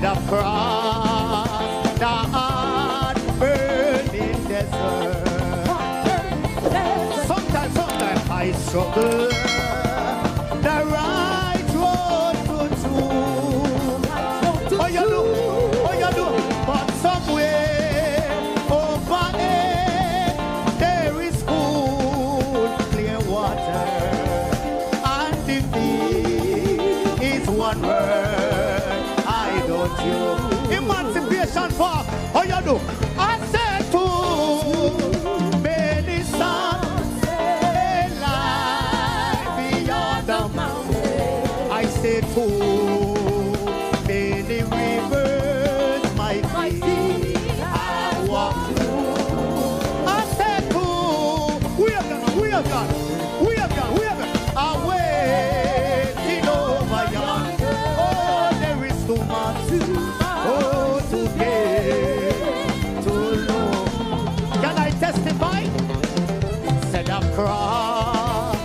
across the hard burning desert. Sometimes I struggle the right road to choose. Oh you do, but somewhere over there there is food, clear water, and defeat is one word. You. Emancipation Park, how you do? I said to many sons, life beyond the mountain. I said to many rivers, my feet have walked through. I said to, we have done, awaiting over yonder. Oh, there is too much. Oh, to get to know. Can I testify? Said across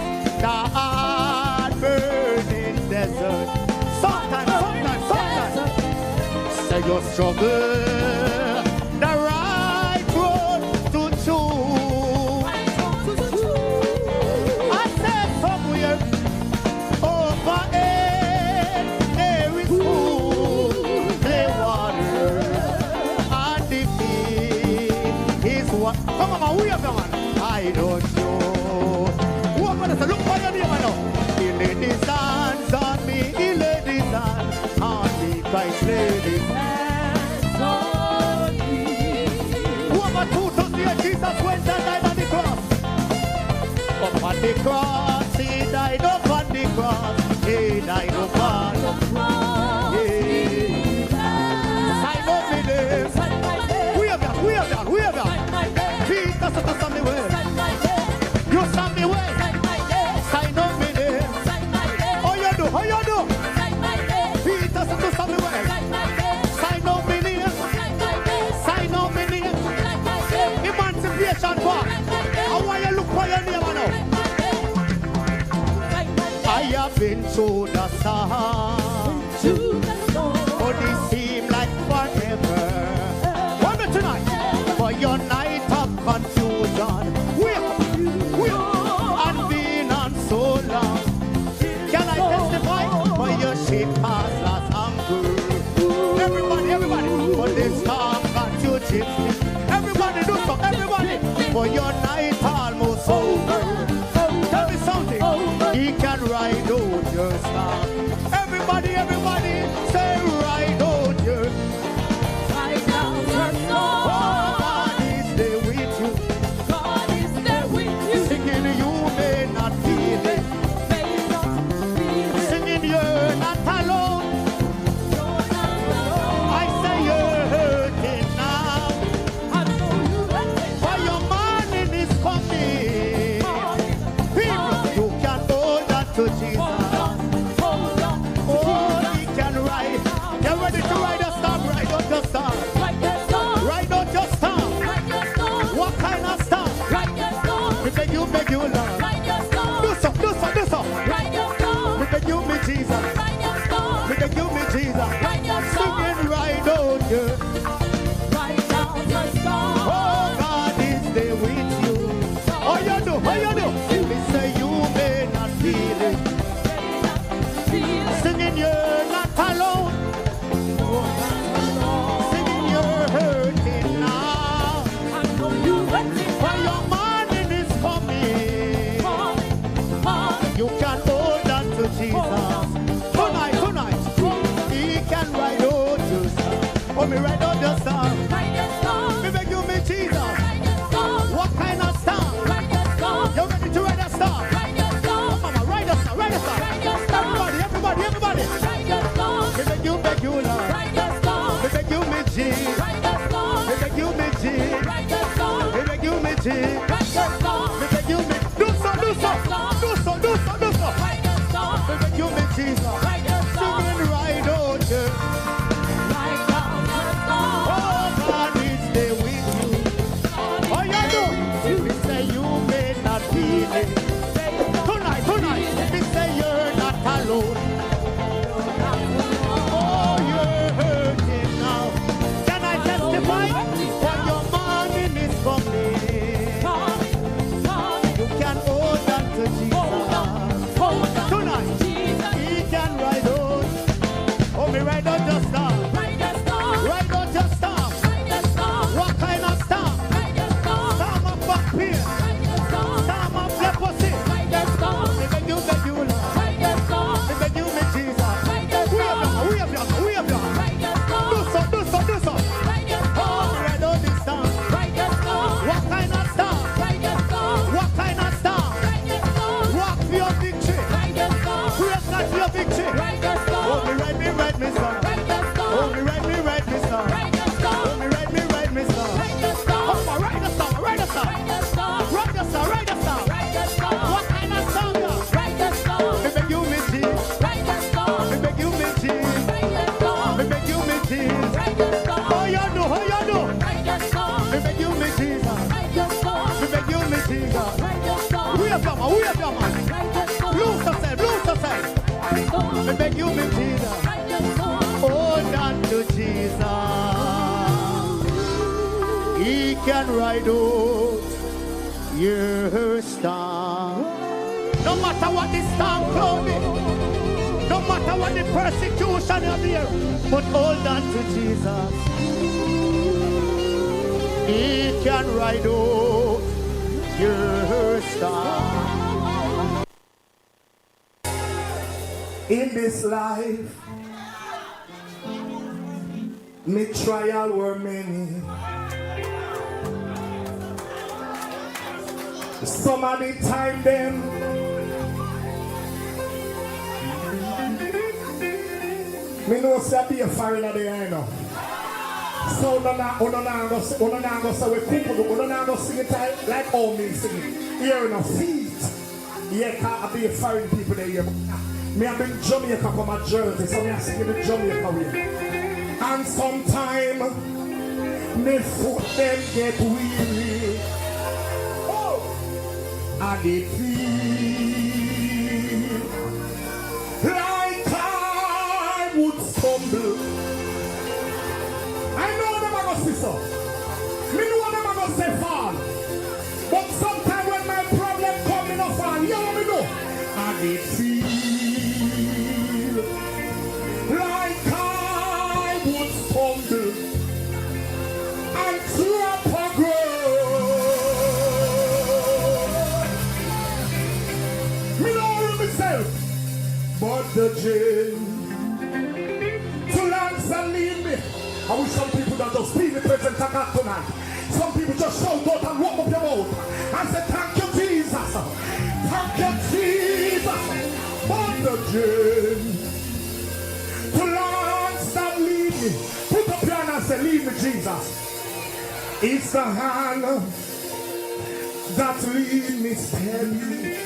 the hard burning desert. Sometimes. Say you struggle the right road to choose. I said somewhere over there is food, clear water, and defeat is what. Come on, we have the man. I don't know. Who am I to look for your name now? He laid his hands on me. He laid his hands on me. Christ laid his hands on me. Who am I to see Jesus went and died on the cross? Up on the cross, he died up on the cross. He died up on the cross. Sign up me there. We have done. Jesus to stand the way. You stand the way. Sign up me there. How you do? Jesus to stand the way. Sign up me there. Emancipation Park. How are you look for your name now? I have been through the storm. Oh, this seem like forever. One minute tonight. For your night of confusion. Wake up. And been on so long. Can I testify? For your ship has lost hunger. Everybody. For this storm got you gypsy. Everybody do so. Everybody. For your night almost over. Tell me something. He can ride out your storm. Everybody, say ride out your. Ride out your storm. God is there with you. Singing you may not feel it. Singing you're not alone. I say you're hurting now. For your morning is coming. People, you can hold on to Jesus. Oh, he can ride. You're ready to ride a storm. Ride out your storm. Ride out your storm. What kind of storm? We beg you, Lord. Do so. We beg you, me Jesus. We beg you, me Jesus. Singing ride out your. Oh, God is there with you. How you do? We say you may not feel it. Singing you're not alone. Singing you're hurting now. For your morning is coming. You can hold on to Jesus. Tonight. He can ride out your storm. Oh, me ride out your storm. Me beg you, me Jesus. What kind of storm? You ready to ride a storm? Mama, ride a storm. Everybody. Me beg you, Lord. Me beg you, me Jesus. Me beg you, me Jesus. Me beg you, me Jesus. Me beg you, me. Do so. Me beg you, me Jesus. Singing ride out your. Oh, God is there with you. Jesus. Righteous God. We beg you, me Jesus. Righteous God. We have your man, we have your man. Righteous God. Lose yourself, lose yourself. We beg you, me Jesus. Righteous God. Hold on to Jesus. He can ride out your storm. No matter what the storm cloud is, no matter what the persecution is here, but hold on to Jesus. He can ride out your storm. In this life, me trial were many. Some of the time them me know say be a foreigner there, you know. So no go say we couple no go sing it like how me sing it. Here in a feet. Yeah, can't be a foreign people there. Yeah. Me have been Jamaica from my Jersey, so me I sing in the Jamaica way. And sometime me foot them get weary. And it feel like I would stumble. I know them are going to see so. Me know them are going to say fall. But sometimes when my problem come in a fall, you know me know. And it feel like I would stumble and drop a grave. But the jail to lands and leave me. I wish some people that just feel the presence of God tonight. Some people just shout out and walk up your mouth and say, thank you, Jesus. Thank you, Jesus. But the jail to lands and leave me. Put up your hand and say, leave me, Jesus. It's the hand that lead me steady.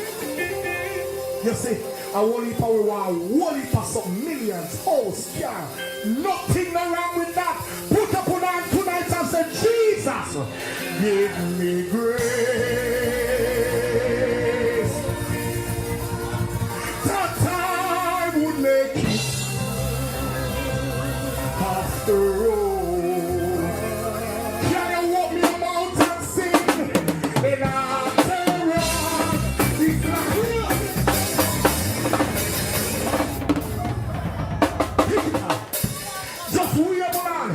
You see, I won't leap away one heap of some millions, house, car. Nothing wrong with that. Put up on hand tonight and say, Jesus, give me grace. That I would make it after all. Can you walk me a mountain and sing? And after all, it's like we are the man.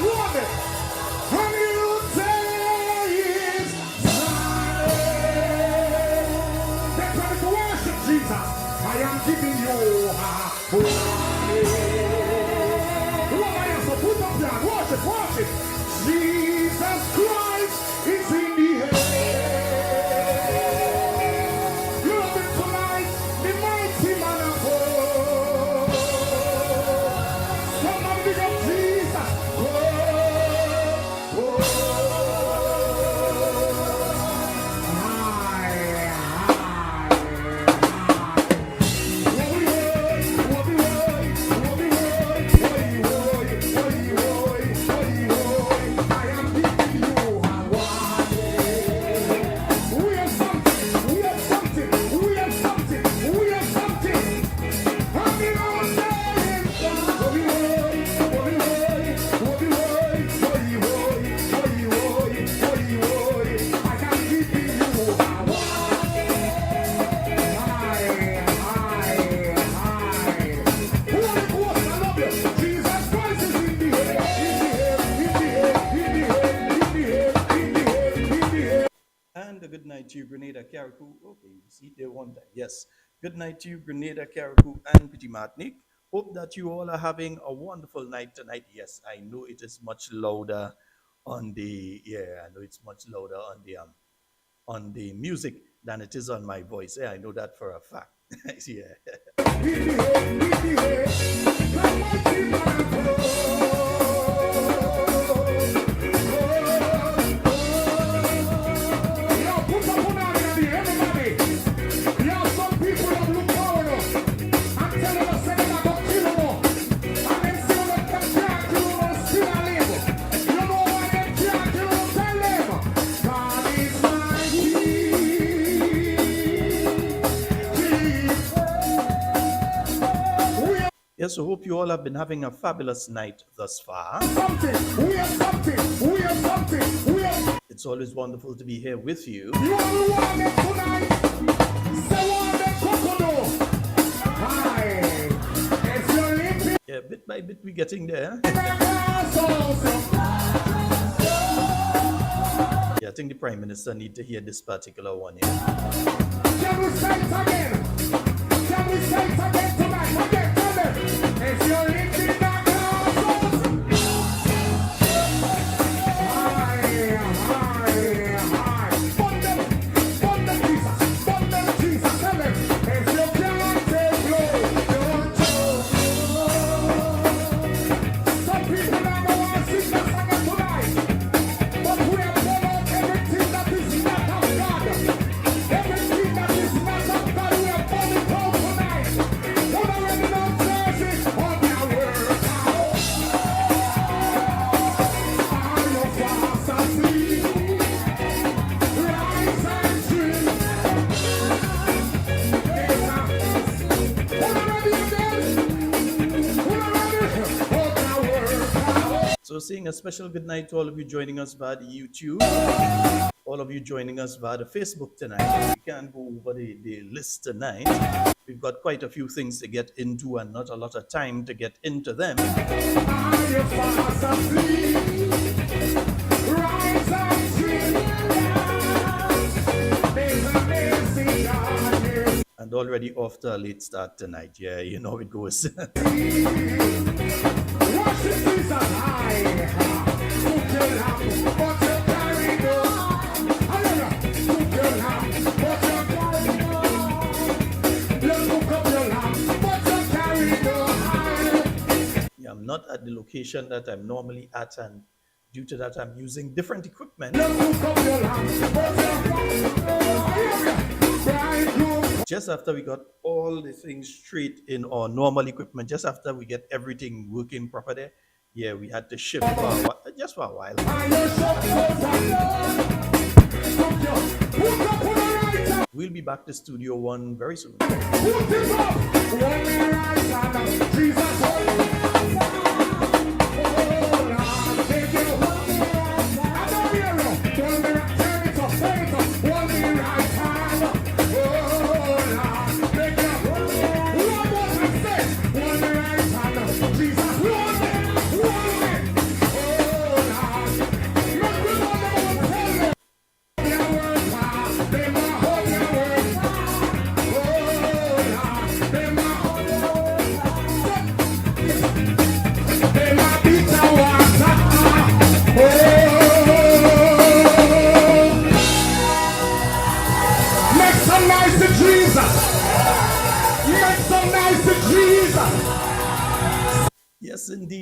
Warn them. And you say it's silent. They're trying to worship Jesus. I am giving you a warning. What I am so put up there and worship. Jesus Christ is in the air. You love him tonight, the mighty man of God. Someone big up Jesus. And a good night to you, Grenada, Carriacou. Okay, you see there one time. Yes. Good night to you, Grenada, Carriacou, and Petit Martinique. Hope that you all are having a wonderful night tonight. Yes, I know it is much louder on the on the music than it is on my voice. Yeah, I know that for a fact. Yeah. Yes, I hope you all have been having a fabulous night thus far. It's always wonderful to be here with you. Yeah, bit by bit we're getting there. Yeah, I think the Prime Minister need to hear this particular one here. Can we say it again? Can we say it again tonight? Again, tell them. If you're lifting that glass, high. Fund them, Jesus. Tell them. If you can't take low, don't choke. Some people don't want to sing that song tonight, but we have done out everything that is not of God. Everything that is not of God, we have done it out tonight. What are we not churches on their work out? Are you fast asleep? Rise and drink. So saying a special good night to all of you joining us via the YouTube, all of you joining us via the Facebook tonight. We can't go over the list tonight. We've got quite a few things to get into and not a lot of time to get into them. Are you fast asleep? Rise and drink. There's a message on you. And already off to a late start tonight. Yeah, you know it goes. Worship Jesus high. Who can have but you carry go? Hallelujah. Who can have but you carry go? Let's hook up your lamp, but you carry go high. Yeah, I'm not at the location that I'm normally at, and due to that I'm using different equipment. Let's hook up your lamp, but you carry go. Bridegroom. Just after we got all the things straight in our normal equipment, just after we get everything working proper there, yeah, we had to shift just for a while. We'll be back to Studio One very soon.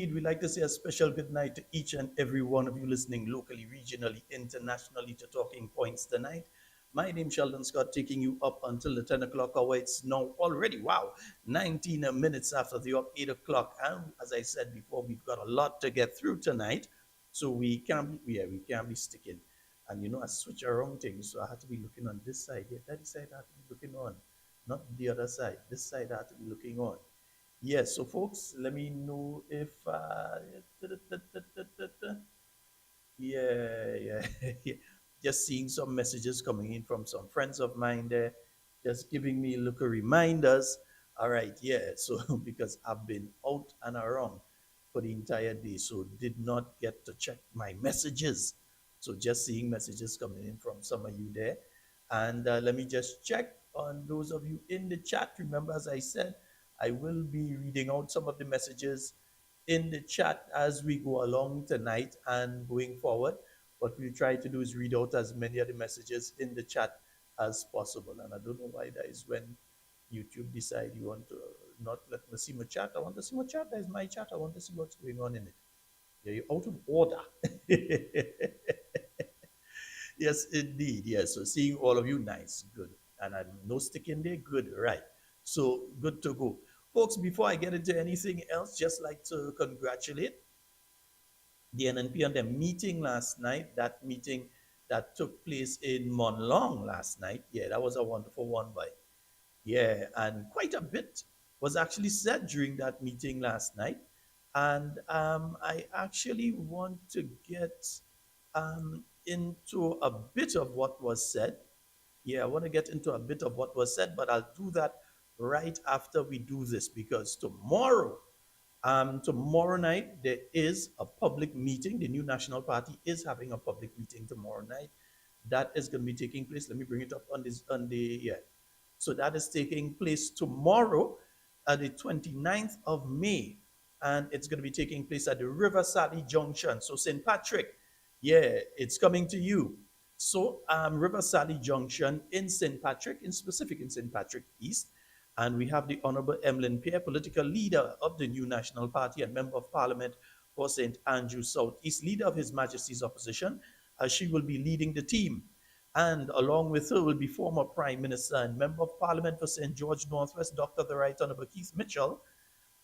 indeed. We'd like to say a special good night to each and every one of you listening locally, regionally, internationally to Talking Points tonight. My name is Sheldon Scott, taking you up until the 10 o'clock hour. It's now already, wow, 19 minutes after the 8 o'clock. And as I said before, we've got a lot to get through tonight. So we can't be sticking. And I switch around things. So I had to be looking on this side. Yeah, that side I had to be looking on, not the other side. This side I had to be looking on. Yes, so folks, let me know if yeah, yeah. Just seeing some messages coming in from some friends of mine there, just giving me little reminders. All right, yeah. So because I've been out and around for the entire day, so did not get to check my messages. So just seeing messages coming in from some of you there, and let me just check on those of you in the chat. Remember, as I said, I will be reading out some of the messages in the chat as we go along tonight and going forward. What we try to do is read out as many of the messages in the chat as possible. And I don't know why that is when YouTube decide you want to not let me see my chat. I want to see my chat. There's my chat. I want to see what's going on in it. Yeah, you're out of order. Yes, indeed. Yes. So seeing all of you, nice, good. And I'm no sticking there, good, right. So good to go. Folks, before I get into anything else, just like to congratulate the NNP on their meeting last night, that meeting that took place in Monlong last night. Yeah, that was a wonderful one, by. Yeah, and quite a bit was actually said during that meeting last night. And I actually want to get into a bit of what was said. Yeah, I want to get into a bit of what was said, but I'll do that right after we do this because tomorrow night there is a public meeting. The new National Party is having a public meeting tomorrow night. That is going to be taking place. Let me bring it up on the yeah. So that is taking place tomorrow, the 29th of May, and it's going to be taking place at the River Sally Junction. So St. Patrick, yeah, it's coming to you. So River Sally Junction in St. Patrick, in specific in St. Patrick East, and we have the Honorable Emlyn Pierre, political leader of the new National Party and Member of Parliament for St. Andrew Southeast, leader of His Majesty's opposition, as she will be leading the team. And along with her will be former Prime Minister and Member of Parliament for St. George Northwest, Dr. the Right Honorable Keith Mitchell.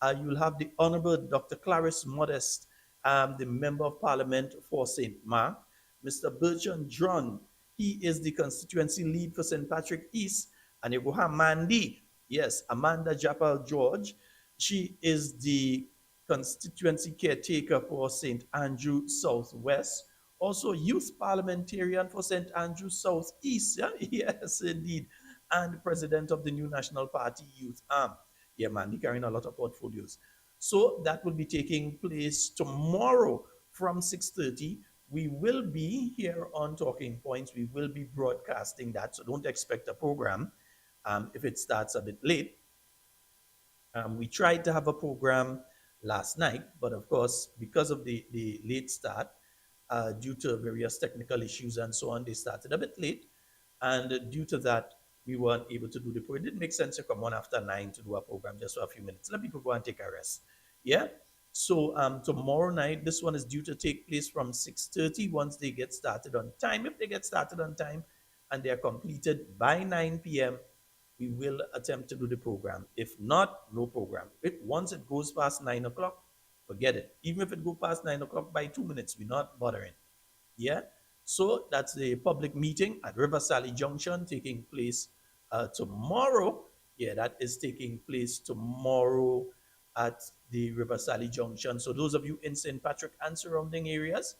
You'll have the Honorable Dr. Clarice Modest, the Member of Parliament for St. Mark. Mr. Bertrand Dron, he is the constituency lead for St. Patrick East. And you have Mandy, yes, Amanda Japal George. She is the constituency caretaker for St. Andrew Southwest. Also, youth parliamentarian for St. Andrew Southeast. Yeah? Yes, indeed. And president of the new National Party Youth Arm. Yeah, man, they're carrying a lot of portfolios. So that will be taking place tomorrow from 6:30. We will be here on Talking Points. We will be broadcasting that. So don't expect a program if it starts a bit late. We tried to have a program last night, but of course, because of the late start, due to various technical issues and so on, they started a bit late. And due to that, we weren't able to do the program. It didn't make sense to come on after 9 to do a program just for a few minutes. Let people go and take a rest. Yeah? So tomorrow night, this one is due to take place from 6:30 once they get started on time. If they get started on time and they are completed by 9 p.m., we will attempt to do the program. If not, no program. Once it goes past 9 o'clock, forget it. Even if it goes past 9 o'clock by 2 minutes, we're not bothering. Yeah? So that's the public meeting at River Sally Junction taking place tomorrow. Yeah, that is taking place tomorrow at the River Sally Junction. So those of you in St. Patrick and surrounding areas,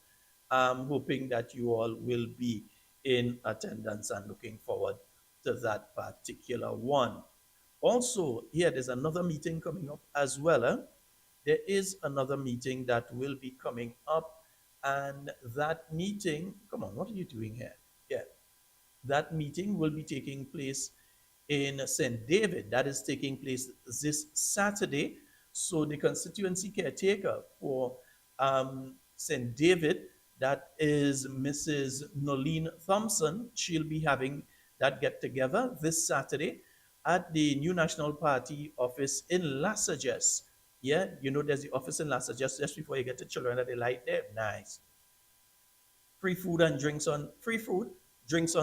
I'm hoping that you all will be in attendance and looking forward to that particular one. Also, here there's another meeting coming up as well. There is another meeting that will be coming up, and that meeting, come on, what are you doing here? Yeah, that meeting will be taking place in St. David. That is taking place this Saturday. So the constituency caretaker for St. David, that is Mrs. Nolene Thompson, she'll be having that get together this Saturday at the New National Party office in Lassages. Yeah, you know there's the office in Lassa just before you get to children that they light there. Nice. Free food, drinks on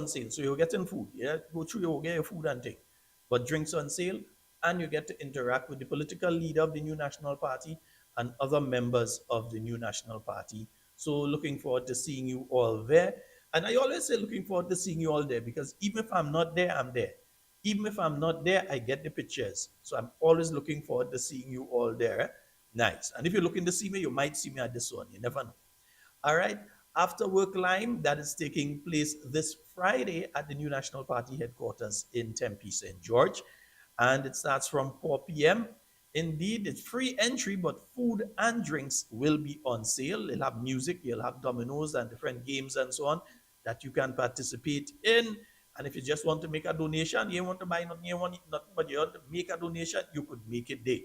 sale. So you're getting food. Yeah, go through, you'll get your food and thing. But drinks on sale, and you get to interact with the political leader of the new national party and other members of the new national party. So looking forward to seeing you all there. And I always say looking forward to seeing you all there, because even if I'm not there, I'm there. Even if I'm not there, I get the pictures. So I'm always looking forward to seeing you all there. Nice. And if you're looking to see me, you might see me at this one. You never know. All right. After work lime that is taking place this Friday at the new National Party headquarters in Tempe, St. George. And it starts from 4 p.m. Indeed, it's free entry, but food and drinks will be on sale. They'll have music, you'll have dominoes and different games and so on that you can participate in. And if you just want to make a donation, you want to buy nothing, you want nothing, but you want to make a donation, you could make it there.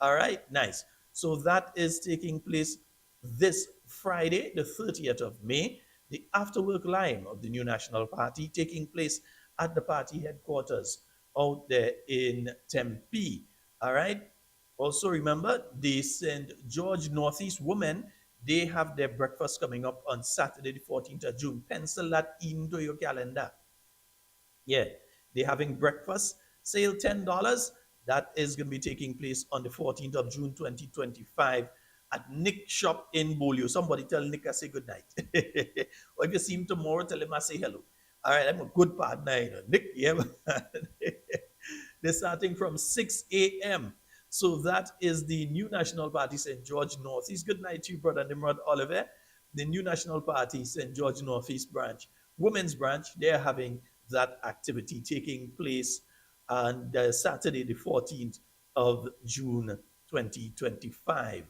All right, nice. So that is taking place this Friday, the 30th of May, the after-work lime of the new National Party taking place at the party headquarters out there in Tempe. All right. Also remember, the St. George Northeast women, they have their breakfast coming up on Saturday, the 14th of June. Pencil that into your calendar. Yeah, they're having breakfast sale $10. That is going to be taking place on the 14th of June 2025 at Nick Shop in Bolio. Somebody tell Nick I say good night. Or if you see him tomorrow, tell him I say hello. All right, I'm a good partner. You know. Nick, yeah. They're starting from 6 a.m. So that is the new National Party St. George Northeast. Good night to you, brother Nimrod Oliver. The new National Party St. George Northeast branch, women's branch, they're having that activity taking place on Saturday, the 14th of June 2025.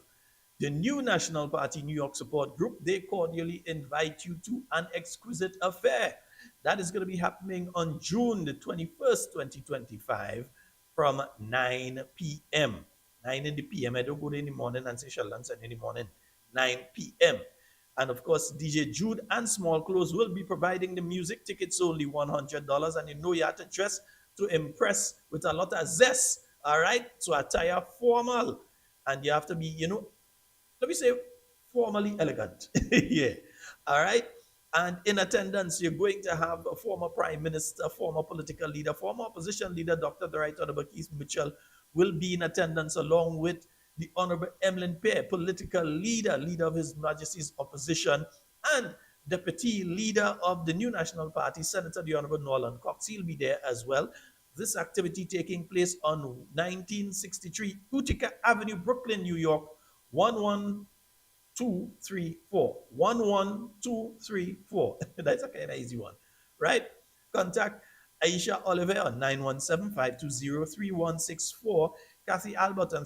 The new National Party New York Support Group, they cordially invite you to an exquisite affair. That is going to be happening on June the 21st, 2025 from 9 p.m. 9 in the p.m. I don't go there in the morning and say sheldon in the morning. 9 p.m. And of course, DJ Jude and Small Clothes will be providing the music. Tickets only $100. And you know you have to dress to impress with a lot of zest. All right? So attire formal. And you have to be, let me say formally elegant. Yeah. All right. And in attendance, you're going to have a former prime minister, former political leader, former opposition leader, Dr. the Right Honorable Keith Mitchell, will be in attendance along with the Honorable Emlyn Pear, political leader, leader of His Majesty's opposition, and deputy leader of the new National Party, Senator the Honorable Norland Cox. He'll be there as well. This activity taking place on 1963 Utica Avenue, Brooklyn, New York, 11234. 11234. That's a kind of easy one, right? Contact Aisha Oliver on 917-520-3164. Kathy Albert on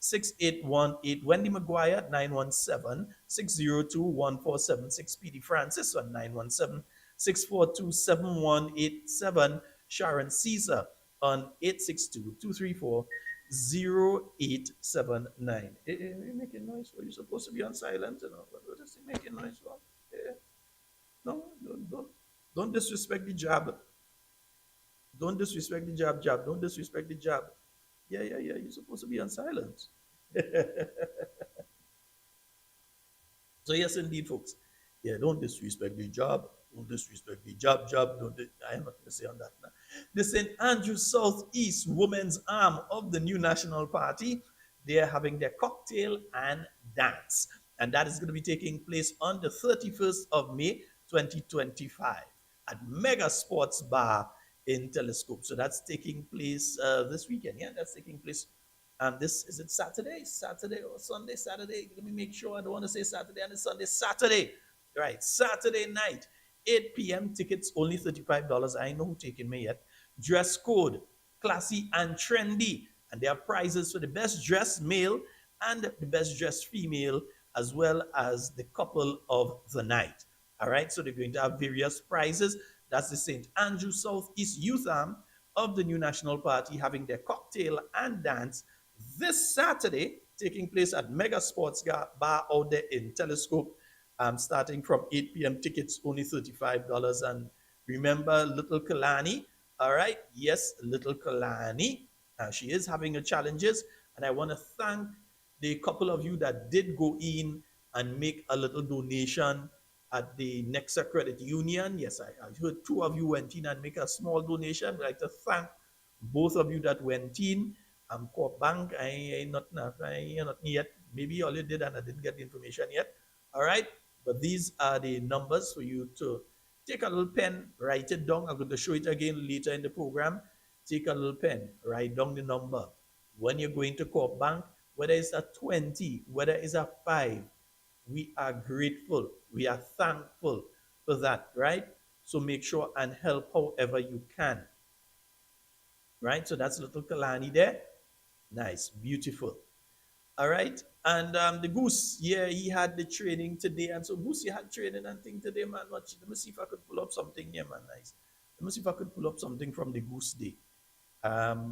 347-262-6818. Wendy McGuire at 917-602-1476. Petey Francis on 917-642-7187. Sharon Caesar on 862-234-0879. You're making noise for? You're supposed to be on silent, What is he making noise for? No, don't disrespect the job. Don't disrespect the job. Don't disrespect the job. Yeah. You're supposed to be on silence. So yes, indeed, folks. Yeah, don't disrespect the job. Don't disrespect the job. I am not going to say on that now. The St. Andrew Southeast Women's Arm of the new National Party, they are having their cocktail and dance. And that is going to be taking place on the 31st of May, 2025 at Mega Sports Bar in Telescope. So that's taking place this weekend. Yeah, that's taking place. And this, is it Saturday? Saturday or Sunday? Saturday. Let me make sure I don't want to say Saturday and it's Sunday. Saturday. Right. Saturday night, 8 p.m. Tickets only $35. I know who taking me yet. Dress code, classy and trendy. And there are prizes for the best dressed male and the best dressed female, as well as the couple of the night. All right. So they're going to have various prizes. That's the St. Andrew Southeast Youth Arm of the new National Party having their cocktail and dance this Saturday, taking place at Mega Sports Bar out there in Telescope, starting from 8 p.m. Tickets only $35. And remember, Little Kalani, all right? Yes, Little Kalani. She is having her challenges, And I want to thank the couple of you that did go in and make a little donation at the Nexa Credit Union. Yes, I heard two of you went in and make a small donation. I'd like to thank both of you that went in. Corp Bank, I not yet. Maybe all you did and I didn't get the information yet. All right, but these are the numbers for you to take a little pen, write it down. I'm going to show it again later in the program. Take a little pen, write down the number. When you're going to Corp Bank, whether it's a 20, whether it's a 5, we are grateful. We are thankful for that, right? So make sure and help however you can. Right? So that's little Kalani there. Nice, beautiful. All right. And the Goose, yeah, he had the training today. And so Goose, you had training and thing today, man. Watch, let me see if I could pull up something here, man. Nice. Let me see if I could pull up something from the Goose Day.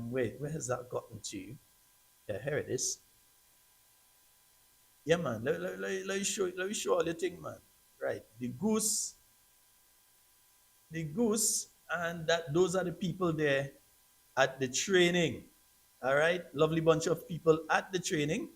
Wait, where has that gotten to? Yeah, here it is. Yeah, man. Let me show all the thing, man. Right. The Goose, and those are the people there at the training. All right. Lovely bunch of people at the training.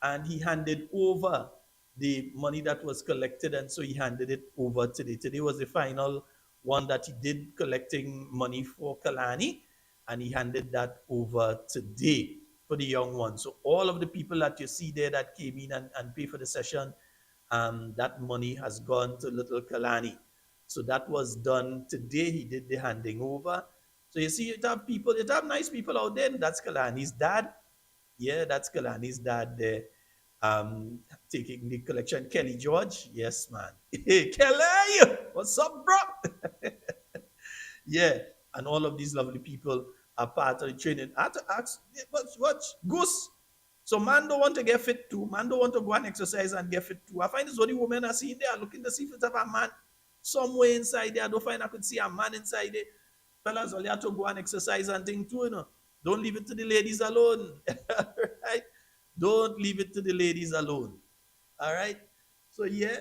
And he handed over the money that was collected, and so he handed it over today. Today was the final one that he did collecting money for Kalani, and he handed that over today for the young ones. So all of the people that you see there that came in and paid for the session, that money has gone to little Kalani. So that was done today. He did the handing over. So you see, you have nice people out there. That's Kalani's dad. Yeah, that's Kalani's dad there. Taking the collection. Kelly George. Yes, man. Hey, Kelly! What's up, bro? Yeah. And all of these lovely people are part of the training. I had to ask, what? Goose. So man don't want to get fit too. Man don't want to go and exercise and get fit too. I find it's only women I see there looking to see if it's a man somewhere inside there. I don't find I could see a man inside there. Fellas only have to go and exercise and thing too, you know. Don't leave it to the ladies alone. Right? Don't leave it to the ladies alone. All right? So, yeah,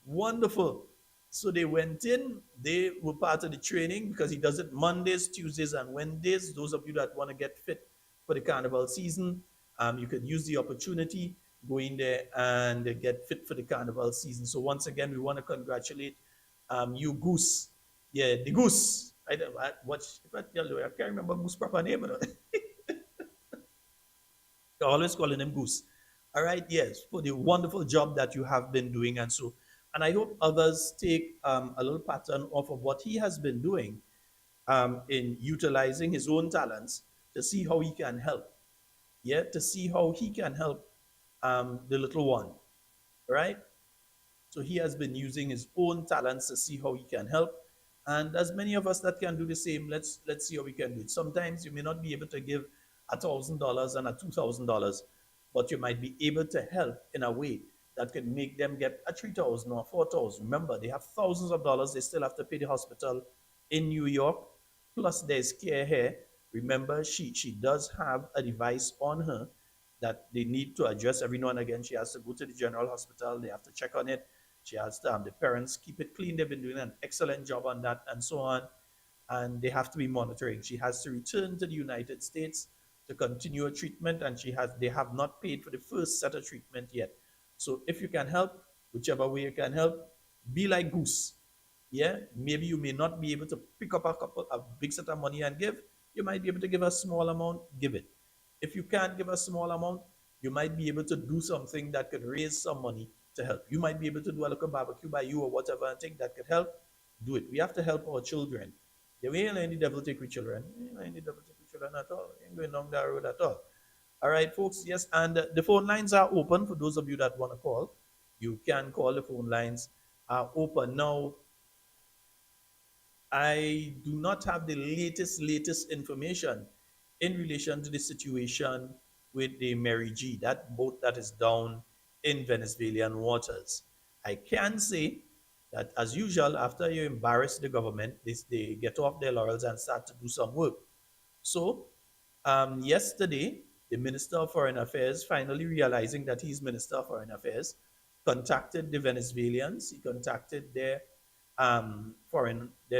wonderful. So they went in, they were part of the training because he does it Mondays, Tuesdays, and Wednesdays. Those of you that want to get fit for the carnival season, you could use the opportunity, go in there and get fit for the carnival season. So once again, we want to congratulate you, Goose. Yeah, the Goose. I can't remember Goose proper name. You're always calling him Goose. All right, yes, for the wonderful job that you have been doing. And I hope others take a little pattern off of what he has been doing in utilizing his own talents to see how he can help. Yeah, to see how he can help the little one, right? So he has been using his own talents to see how he can help. And as many of us that can do the same, let's see how we can do it. Sometimes you may not be able to give $1,000 and $2,000, but you might be able to help in a way that could make them get a $3,000 or $4,000. Remember, they have thousands of dollars. They still have to pay the hospital in New York. Plus, there's care here. Remember, she does have a device on her that they need to address every now and again. She has to go to the general hospital. They have to check on it. She has to, the parents keep it clean. They've been doing an excellent job on that and so on. And they have to be monitoring. She has to return to the United States to continue her treatment, and they have not paid for the first set of treatment yet. So if you can help, whichever way you can help, be like Goose. Yeah, maybe you may not be able to pick up a big set of money and give. You might be able to give a small amount, give it. If you can't give a small amount, you might be able to do something that could raise some money to help. You might be able to do a little barbecue by you or whatever and think that could help. Do it. We have to help our children. Yeah, we ain't letting the devil take with children. We ain't letting the devil take with children at all. We ain't going down that road at all. All right, folks. Yes, and the phone lines are open for those of you that want to call. You can call. The phone lines are open. Now, I do not have the latest information in relation to the situation with the Mary G, that boat that is down in Venezuelan waters. I can say that, as usual, after you embarrass the government, they get off their laurels and start to do some work. So, yesterday, the Minister of Foreign Affairs, finally realizing that he's Minister of Foreign Affairs, contacted the Venezuelans. He contacted their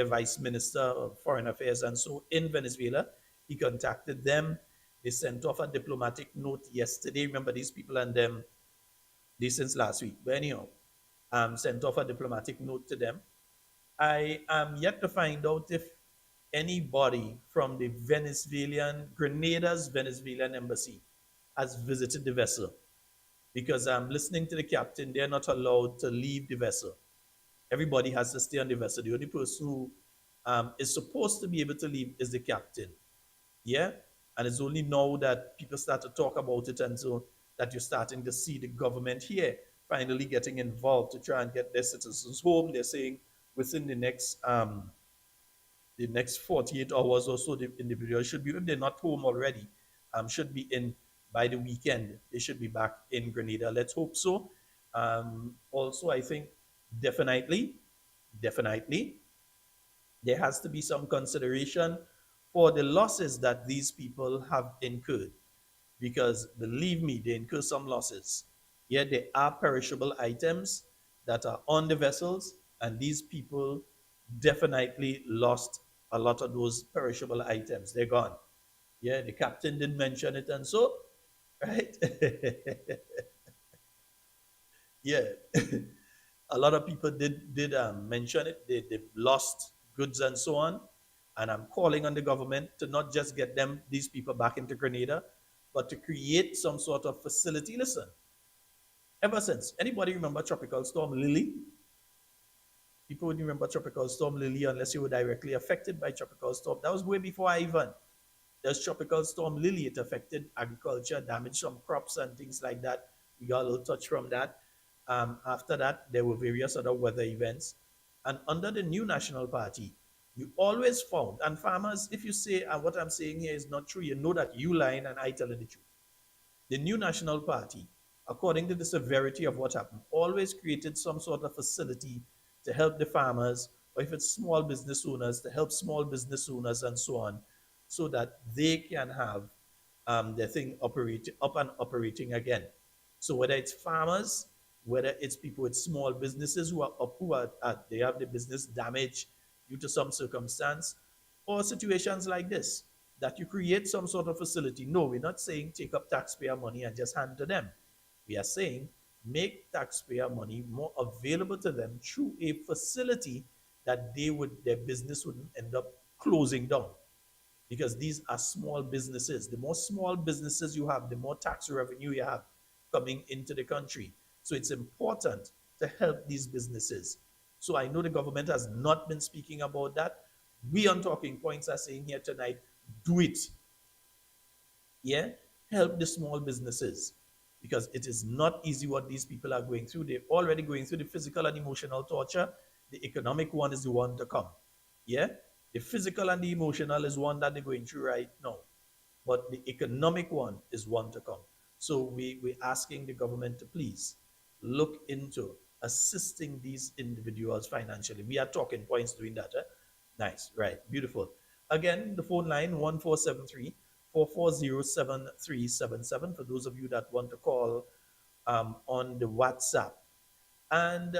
Vice Minister of Foreign Affairs, and so in Venezuela, he contacted them They sent off a diplomatic note yesterday. Remember these people and them, they since last week. But anyhow, sent off a diplomatic note to them. I am yet to find out if anybody from the Grenada's Venezuelan embassy has visited the vessel. Because I'm listening to the captain, they're not allowed to leave the vessel. Everybody has to stay on the vessel. The only person who is supposed to be able to leave is the captain. Yeah? And it's only now that people start to talk about it, and so that you're starting to see the government here finally getting involved to try and get their citizens home. They're saying within the next 48 hours or so, the individual should be, if they're not home already, should be in by the weekend. They should be back in Grenada. Let's hope so. Also, I think definitely, there has to be some consideration for the losses that these people have incurred. Because believe me, they incur some losses. Yet there are perishable items that are on the vessels, and these people definitely lost a lot of those perishable items. They're gone. Yeah, the captain didn't mention it, and so, right? Yeah, a lot of people did mention it. They lost goods and so on. And I'm calling on the government to not just get these people back into Grenada, but to create some sort of facility. Listen, ever since, anybody remember Tropical Storm Lily? People wouldn't remember Tropical Storm Lily unless you were directly affected by Tropical Storm. That was way before I even. There's Tropical Storm Lily. It affected agriculture, damaged some crops and things like that. We got a little touch from that. After that, there were various other weather events. And under the new National Party, you always found, and farmers, if you say what I'm saying here is not true, you know that you lying and I telling the truth. The new National Party, according to the severity of what happened, always created some sort of facility to help the farmers, or if it's small business owners, to help small business owners and so on, so that they can have their thing up and operating again. So whether it's farmers, whether it's people with small businesses who they have the business damaged due to some circumstance, or situations like this, that you create some sort of facility. No, we're not saying take up taxpayer money and just hand to them. We are saying make taxpayer money more available to them through a facility that their business wouldn't end up closing down. Because these are small businesses. The more small businesses you have, the more tax revenue you have coming into the country. So it's important to help these businesses. So I know the government has not been speaking about that. We on Talking Points are saying here tonight, do it. Yeah? Help the small businesses. Because it is not easy what these people are going through. They're already going through the physical and emotional torture. The economic one is the one to come. Yeah? The physical and the emotional is one that they're going through right now. But the economic one is one to come. So we're asking the government to please look into assisting these individuals financially. We are Talking Points doing that. Nice, right, beautiful. Again, the phone line 1473-440-7377 for those of you that want to call on the WhatsApp. And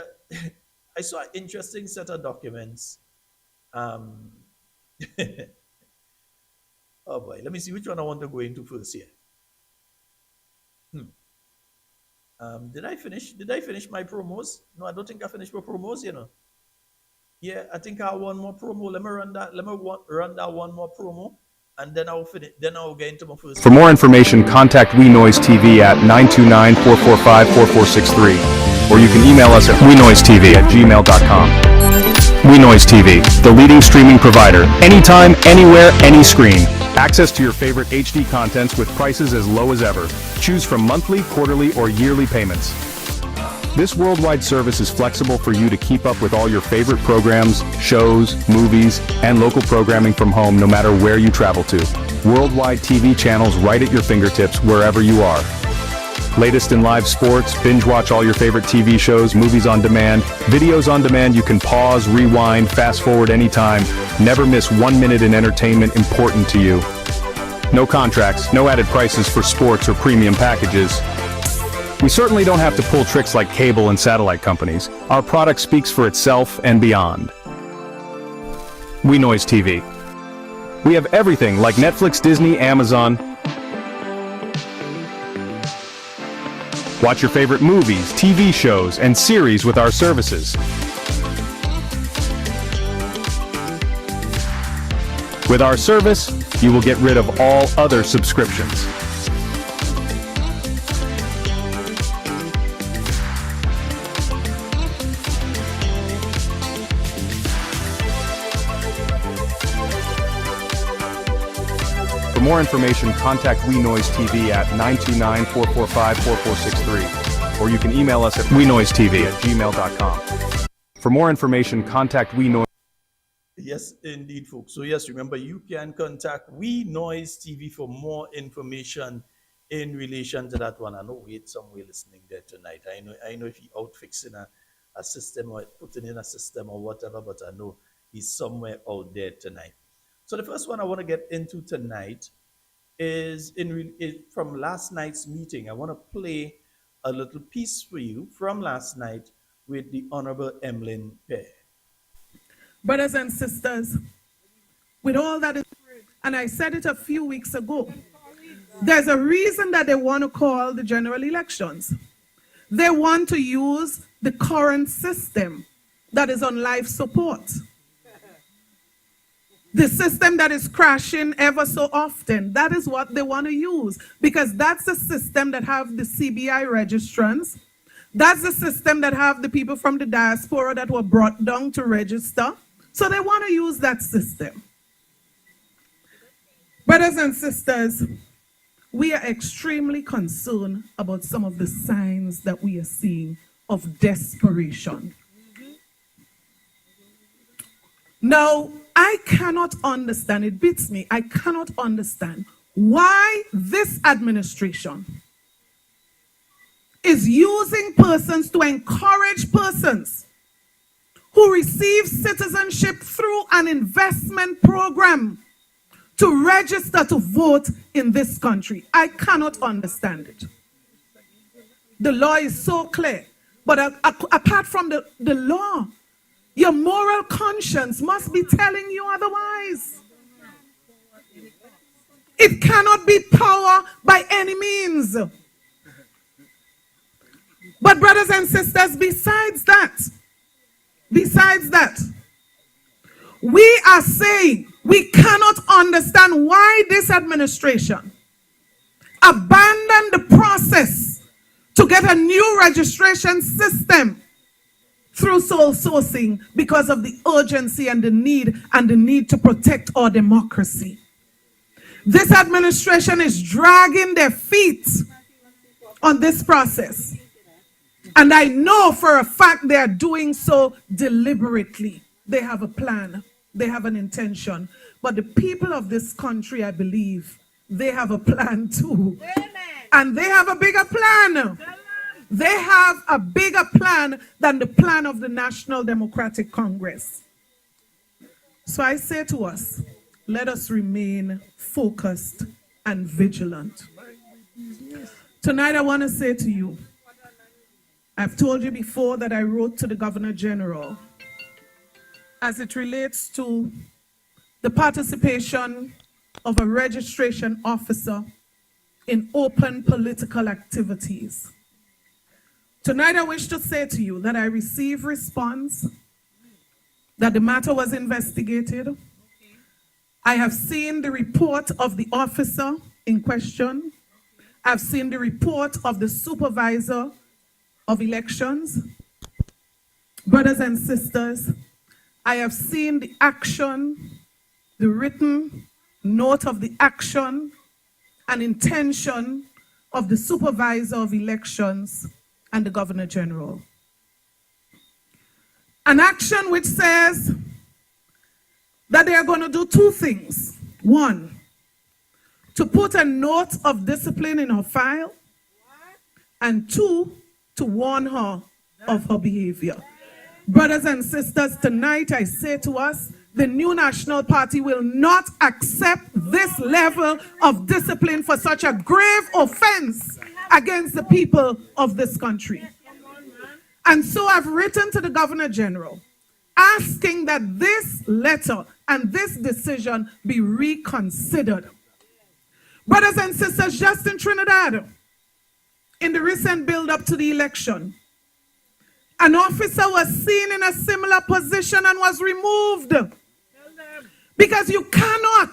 I saw an interesting set of documents. Oh boy, let me see which one I want to go into first here. Did I finish my promos? No, I don't think I finished my promos, you know. Yeah, I think I have one more promo. Let me run that one more promo, and then I'll finish. Then I'll get into my first. For more information, contact We Noise TV at 929-445-4463, or you can email us at wenoisetv@gmail.com. We Noise TV, the leading streaming provider. Anytime, anywhere, any screen. Access to your favorite HD contents with prices as low as ever. Choose from monthly, quarterly, or yearly payments. This worldwide service is flexible for you to keep up with all your favorite programs, shows, movies, and local programming from home no matter where you travel to. Worldwide TV channels right at your fingertips wherever you are. Latest in live sports, binge watch all your favorite TV shows, movies on demand, videos on demand. You can pause, rewind, fast forward anytime. Never miss 1 minute in entertainment important to you. No contracts, no added prices for sports or premium packages. We certainly don't have to pull tricks like cable and satellite companies. Our product speaks for itself and beyond. We Noise TV. We have everything like Netflix, Disney, Amazon, Watch your favorite movies, TV shows, and series with our services. With our service, you will get rid of all other subscriptions. For more information, contact We Noise TV at 929-445-4463, or you can email us at wenoisetv@gmail.com. For more information, contact We Noise. Yes, indeed, folks. So yes, remember, you can contact We Noise TV for more information in relation to that one. I know Wade somewhere listening there tonight. I know if he out fixing a system or putting in a system or whatever, but I know he's somewhere out there tonight. So the first one I want to get into tonight is from last night's meeting. I want to play a little piece for you from last night with the Honorable Emlyn Pear. Brothers and sisters, with all that is, and I said it a few weeks ago, there's a reason that they want to call the general elections. They want to use the current system that is on life support. The system that is crashing ever so often, that is what they want to use, because that's the system that have the CBI registrants. That's the system that have the people from the diaspora that were brought down to register. So they want to use that system. Brothers and sisters, we are extremely concerned about some of the signs that we are seeing of desperation. Now, I cannot understand, it beats me, I cannot understand why this administration is using persons to encourage persons who receive citizenship through an investment program to register to vote in this country. I cannot understand it. The law is so clear, but apart from the law, your moral conscience must be telling you otherwise. It cannot be power by any means. But brothers and sisters, besides that, we are saying we cannot understand why this administration abandoned the process to get a new registration system through sole sourcing because of the urgency and the need to protect our democracy. This administration is dragging their feet on this process. And I know for a fact they are doing so deliberately. They have a plan. They have an intention. But the people of this country, I believe, they have a plan too. Amen. And they have a bigger plan. They have a bigger plan than the plan of the National Democratic Congress. So I say to us, let us remain focused and vigilant. Tonight I want to say to you, I've told you before that I wrote to the Governor General as it relates to the participation of a registration officer in open political activities. Tonight I wish to say to you that I received response, that the matter was investigated. I have seen the report of the officer in question. I've seen the report of the supervisor of elections. Brothers and sisters, I have seen the action, the written note of the action and intention of the supervisor of elections and the Governor General. An action which says that they are going to do two things. One, to put a note of discipline in her file, and two, to warn her of her behavior. Brothers and sisters, tonight I say to us, the New National Party will not accept this level of discipline for such a grave offense against the people of this country. And so I've written to the Governor General asking that this letter and this decision be reconsidered. Brothers and sisters, just in Trinidad, in the recent build-up to the election, an officer was seen in a similar position and was removed. Because you cannot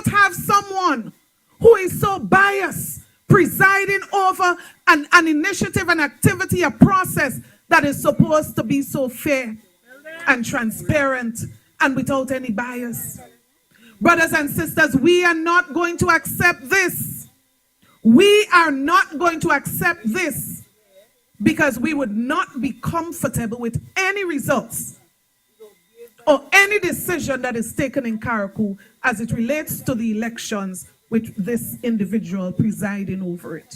have someone who is so biased presiding over an initiative, an activity, a process that is supposed to be so fair and transparent and without any bias. Brothers and sisters, we are not going to accept this. We are not going to accept this because we would not be comfortable with any results or any decision that is taken in Carriacou as it relates to the elections with this individual presiding over it.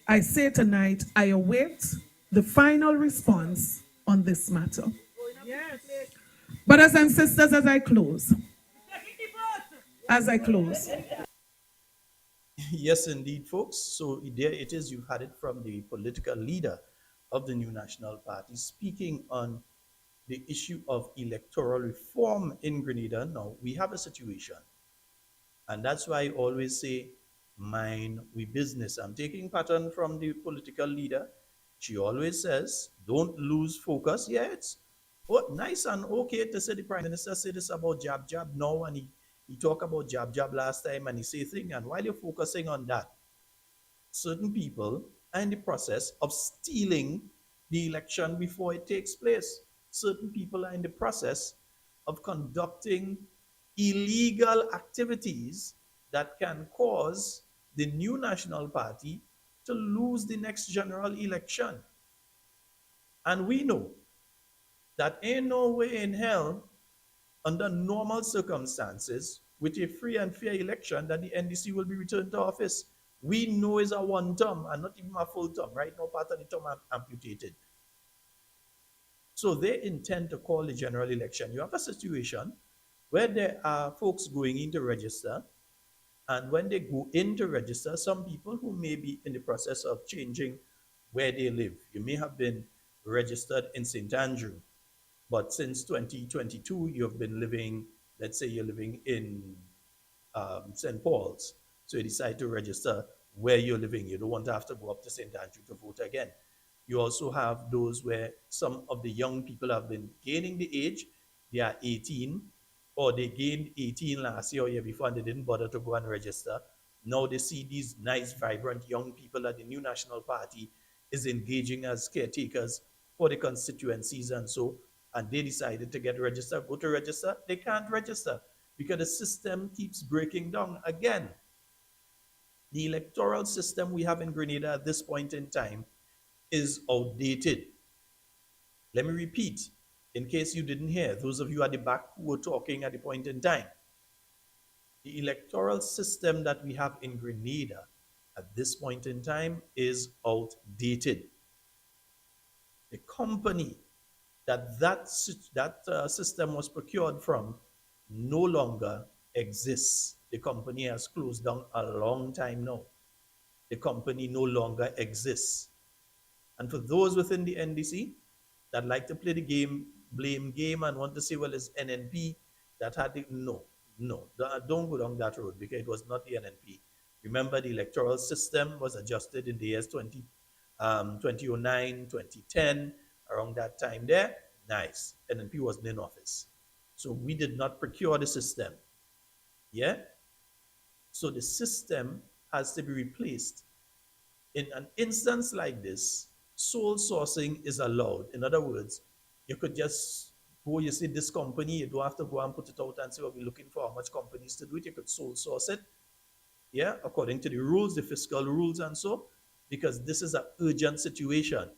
I say tonight, I await the final response on this matter. Brothers and sisters, as I close. Yes, indeed, folks. So there it is. You had it from the political leader of the New National Party speaking on the issue of electoral reform in Grenada. Now, we have a situation, and that's why I always say, mind we business. I'm taking pattern from the political leader. She always says, don't lose focus. Yeah, it's nice and okay to say the Prime Minister say this about jab now, and he talked about jab last time, and he say thing, and while you're focusing on that, certain people are in the process of stealing the election before it takes place. Certain people are in the process of conducting illegal activities that can cause the New National Party to lose the next general election. And we know that ain't no way in hell, under normal circumstances, with a free and fair election, that the NDC will be returned to office. We know it's a one term and not even a full term. Right now, part of the term amputated. So they intend to call the general election. You have a situation where there are folks going in to register, and when they go in to register, some people who may be in the process of changing where they live. You may have been registered in St. Andrew, but since 2022, you've been living, let's say you're living in St. Paul's. So you decide to register where you're living. You don't want to have to go up to St. Andrew to vote again. You also have those where some of the young people have been gaining the age. They are 18, or they gained 18 last year or year before, and they didn't bother to go and register. Now they see these nice, vibrant young people that the New National Party is engaging as caretakers for the constituencies and so, and they decided to get registered, go to register. They can't register because the system keeps breaking down again. The electoral system we have in Grenada at this point in time is outdated. Let me repeat, in case you didn't hear, those of you at the back who were talking at the point in time. The electoral system that we have in Grenada at this point in time is outdated. The company that system was procured from no longer exists. The company has closed down a long time now. The company no longer exists. And for those within the NDC that like to play the game, blame game, and want to say, well, it's NNP that had the, no, don't go down that road, because it was not the NNP. Remember, the electoral system was adjusted in the years 2009, 2010, around that time there. Nice. NNP wasn't in office. So we did not procure the system. Yeah? So the system has to be replaced. In an instance like this, sole sourcing is allowed. In other words, you could just go, you see this company, you don't have to go and put it out and say, well, we're looking for how much companies to do it. You could sole source it, yeah, according to the rules, the fiscal rules and so, because this is an urgent situation.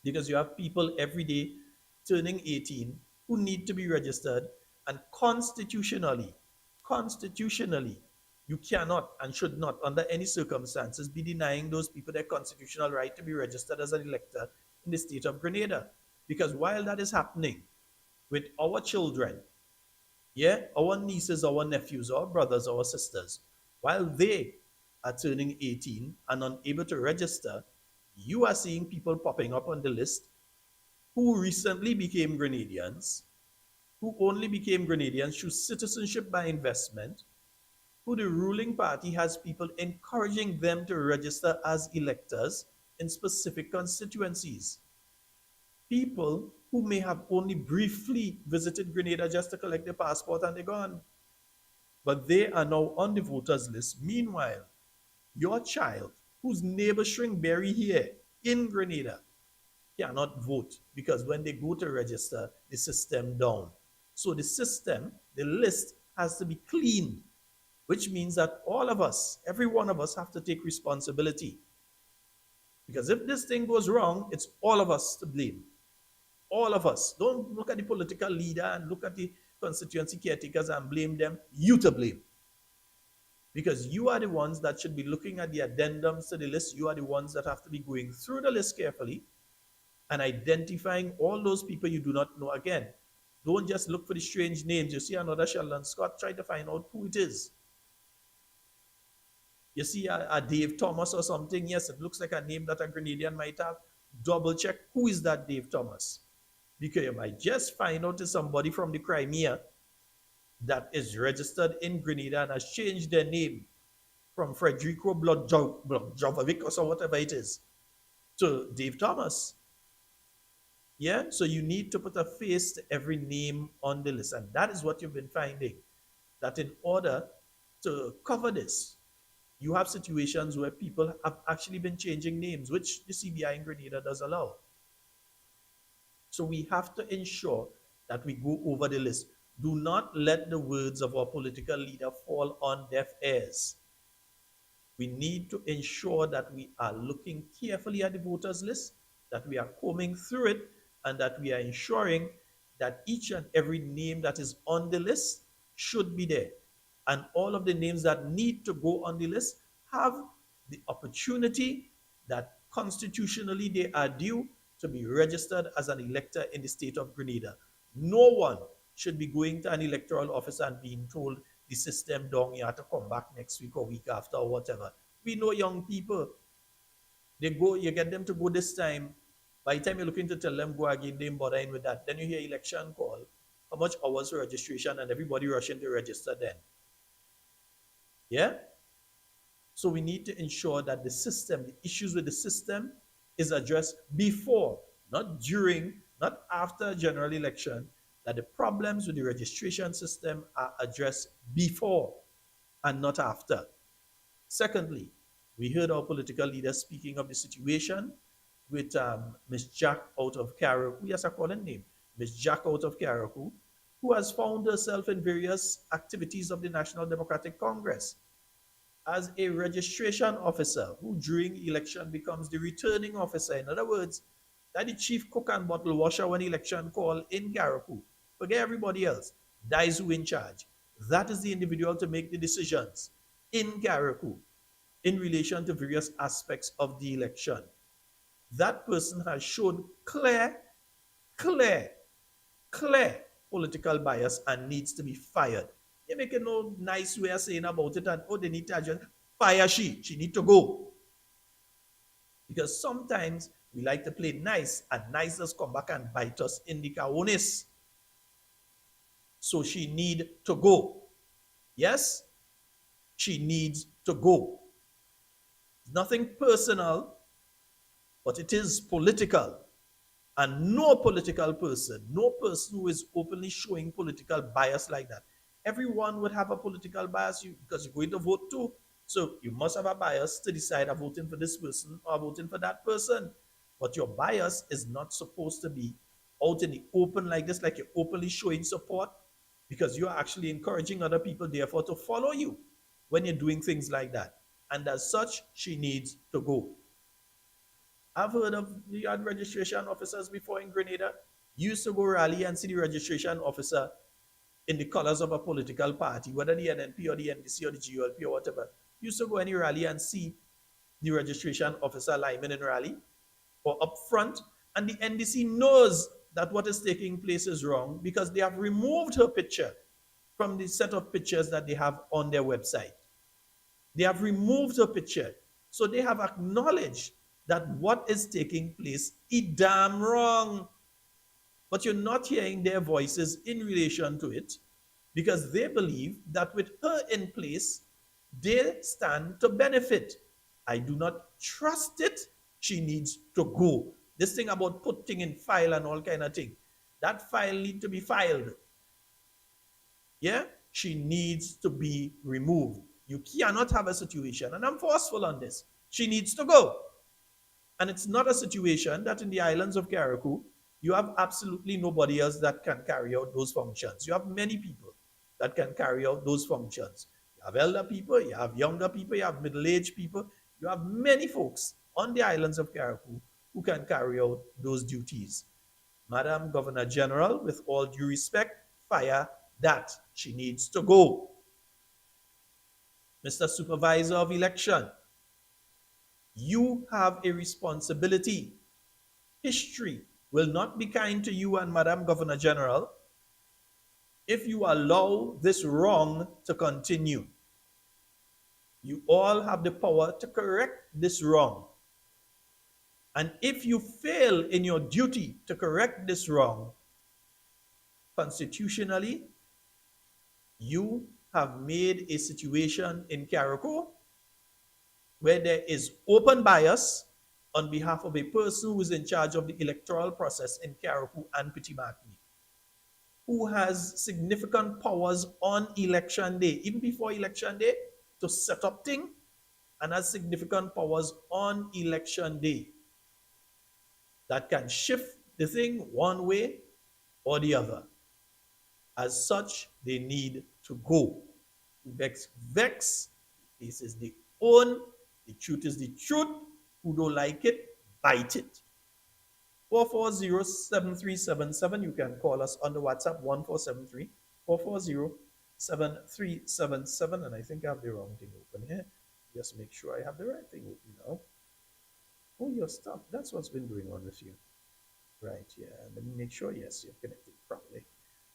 Because you have people every day turning 18 who need to be registered, and constitutionally, you cannot and should not, under any circumstances, be denying those people their constitutional right to be registered as an elector in the state of Grenada. Because while that is happening with our children, yeah, our nieces, our nephews, our brothers, our sisters, while they are turning 18 and unable to register, you are seeing people popping up on the list who recently became Grenadians, who only became Grenadians through citizenship by investment, who the ruling party has people encouraging them to register as electors in specific constituencies. People who may have only briefly visited Grenada just to collect their passport and they're gone. But they are now on the voters list. Meanwhile, your child, whose neighbor Shrinkberry here in Grenada, cannot vote because when they go to register, the system down. So the system, the list has to be cleaned, which means that all of us, every one of us have to take responsibility. Because if this thing goes wrong, it's all of us to blame. All of us. Don't look at the political leader and look at the constituency caretakers and blame them. You to blame. Because you are the ones that should be looking at the addendums to the list. You are the ones that have to be going through the list carefully and identifying all those people you do not know. Again, don't just look for the strange names. You see another Sheldon Scott, try to find out who it is. You see a Dave Thomas or something, yes, it looks like a name that a Grenadian might have. Double check, who is that Dave Thomas? Because you might just find out it's somebody from the Crimea that is registered in Grenada and has changed their name from Frederico Blodjovic or so whatever it is to Dave Thomas. Yeah, so you need to put a face to every name on the list. And that is what you've been finding. That in order to cover this, you have situations where people have actually been changing names, which the CBI in Grenada does allow. So we have to ensure that we go over the list. Do not let the words of our political leader fall on deaf ears. We need to ensure that we are looking carefully at the voters list, that we are combing through it, and that we are ensuring that each and every name that is on the list should be there. And all of the names that need to go on the list have the opportunity that constitutionally they are due to be registered as an elector in the state of Grenada. No one should be going to an electoral office and being told the system down, you have to come back next week or week after or whatever. We know young people, they go, you get them to go this time. By the time you're looking to tell them go again, they ain't bothering with that. Then you hear election call, how much hours for registration, and everybody rushing to register then. Yeah? So we need to ensure that the system, the issues with the system is addressed before, not during, not after a general election, that the problems with the registration system are addressed before and not after. Secondly, we heard our political leaders speaking of the situation with Ms. Jack out of Carriacou. Yes, I call her name. Ms. Jack out of Carriacou, who has found herself in various activities of the National Democratic Congress as a registration officer who during election becomes the returning officer. In other words, that the chief cook and bottle washer when election call in Carriacou. Forget everybody else. That is who in charge. That is the individual to make the decisions in Carriacou in relation to various aspects of the election. That person has shown clear political bias and needs to be fired. You make no nice way of saying about it and, oh, they need to adjust. Fire she need to go. Because sometimes we like to play nice and nice does come back and bite us in the cojones. So she need to go. Yes? She needs to go. Nothing personal, but it is political. And no political person, no person who is openly showing political bias like that. Everyone would have a political bias because you're going to vote too. So you must have a bias to decide I'm voting for this person or voting for that person. But your bias is not supposed to be out in the open like this, like you're openly showing support, because you're actually encouraging other people, therefore, to follow you when you're doing things like that. And as such, she needs to go. I've heard of the registration officers before in Grenada. You used to go rally and see the registration officer in the colors of a political party, whether the NNP or the NDC or the GULP or whatever. You used to go any rally and see the registration officer lineman in rally or up front, and the NDC knows that what is taking place is wrong because they have removed her picture from the set of pictures that they have on their website. They have removed her picture. So they have acknowledged that what is taking place is damn wrong. But you're not hearing their voices in relation to it because they believe that with her in place, They stand to benefit. I do not trust it. She needs to go. This thing about putting in file and all kind of thing, that file need to be filed. Yeah, she needs to be removed. You cannot have a situation, and I'm forceful on this. She needs to go. And it's not a situation that in the islands of Carriacou, you have absolutely nobody else that can carry out those functions. You have many people that can carry out those functions. You have elder people, you have younger people, you have middle-aged people, you have many folks on the islands of Carriacou who can carry out those duties. Madam Governor General, with all due respect, fire that. She needs to go. Mr. Supervisor of Election, you have a responsibility. History will not be kind to you and Madam Governor General if you allow this wrong to continue. You all have the power to correct this wrong. And if you fail in your duty to correct this wrong, constitutionally, you have made a situation in Carriacou where there is open bias on behalf of a person who is in charge of the electoral process in Carriacou and Pitimaki, who has significant powers on election day, even before election day, to set up things, and has significant powers on election day that can shift the thing one way or the other. As such, they need to go. Vex, this is the own, the truth is the truth. Who don't like it, bite it. 440-7377. You can call us on the WhatsApp 1473 440-7377. And I think I have the wrong thing open here. Just make sure I have the right thing open now. Oh, you're stuck. That's what's been going on with you. Right, yeah. Let me make sure, yes, you're connected properly.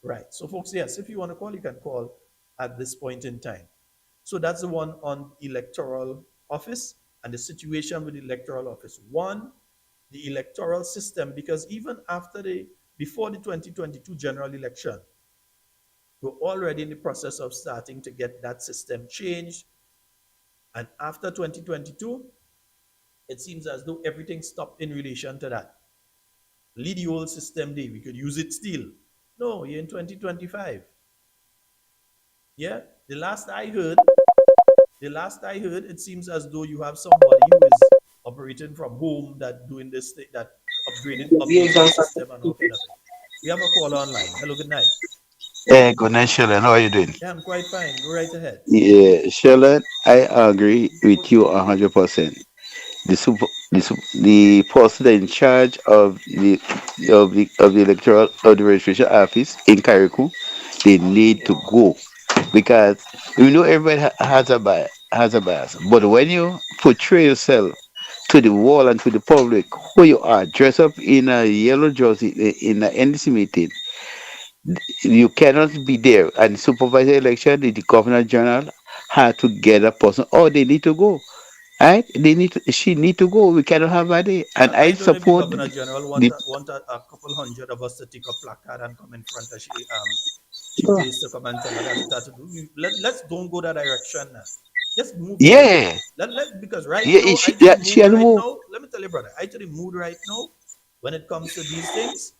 Right, so folks, yes, if you want to call, you can call at this point in time. So that's the one on electoral office and the situation with the electoral office. One, the electoral system, because even before the 2022 general election, we're already in the process of starting to get that system changed. And after 2022, it seems as though everything stopped in relation to that. Leave the old system there, we could use it still. No, you're in 2025. Yeah, the last I heard, it seems as though you have somebody who is operating from home that doing this thing, that updating the system and all kind of thing. We have a caller online. Hello, good night. Good night, Sheldon. How are you doing? Yeah, I'm quite fine. Go right ahead. Yeah, Sheldon, I agree with you 100%. The person in charge of the electoral of the registration office in Carriacou, they need to go because you know everybody has a bias. But when you portray yourself to the wall and to the public who you are, dress up in a yellow jersey in an NDC meeting, you cannot be there. And supervisor election, the governor general had to get a person. Oh, they need to go. Right? She need to go. We cannot have her there. And I I don't know if the support Governor General the want a couple hundred of us to take a placard and come in front of she pays to come and tell her that it has to do. Let's don't go that direction now. Just move forward. yeah. Because right Yeah, now, she, yeah, she has moved. let me tell you, brother, I tell the mood right now, when it comes to these things,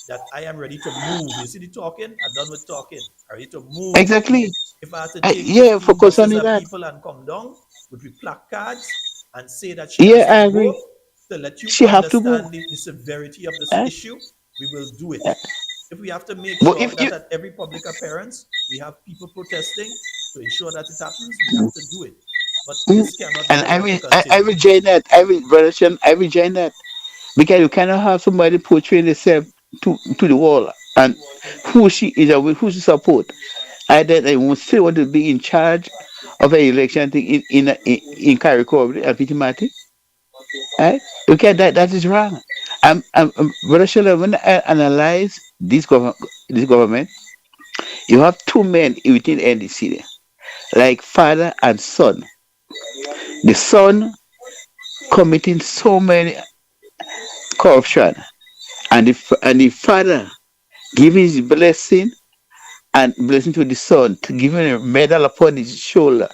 that I am ready to move. You see the talking? I'm done with talking. I'm ready to move. Exactly. If I have to take Yeah, 15 focus on buses of that. people and come down with the placards and say that she Yeah, has I to agree. go to let you She have to go. understand the severity of this Eh? issue, we will do it. If we have to make But sure if that you at every public appearance we have people protesting to ensure that it happens, we have to do it. But Mm. this cannot be And allowed to I continue. reject that. Brother Shem, I reject that. Because you cannot have somebody portraying themselves to the wall and who she is and who she support. I that I will still want to be in charge of an election thing in Carriacou and Pitimati. Right? Okay, that is wrong. Brother Shem, when I analyze this government, you have two men within NDC, like father and son. The son committing so many corruption, and the father giving his blessing and blessing to the son, to give him a medal upon his shoulder.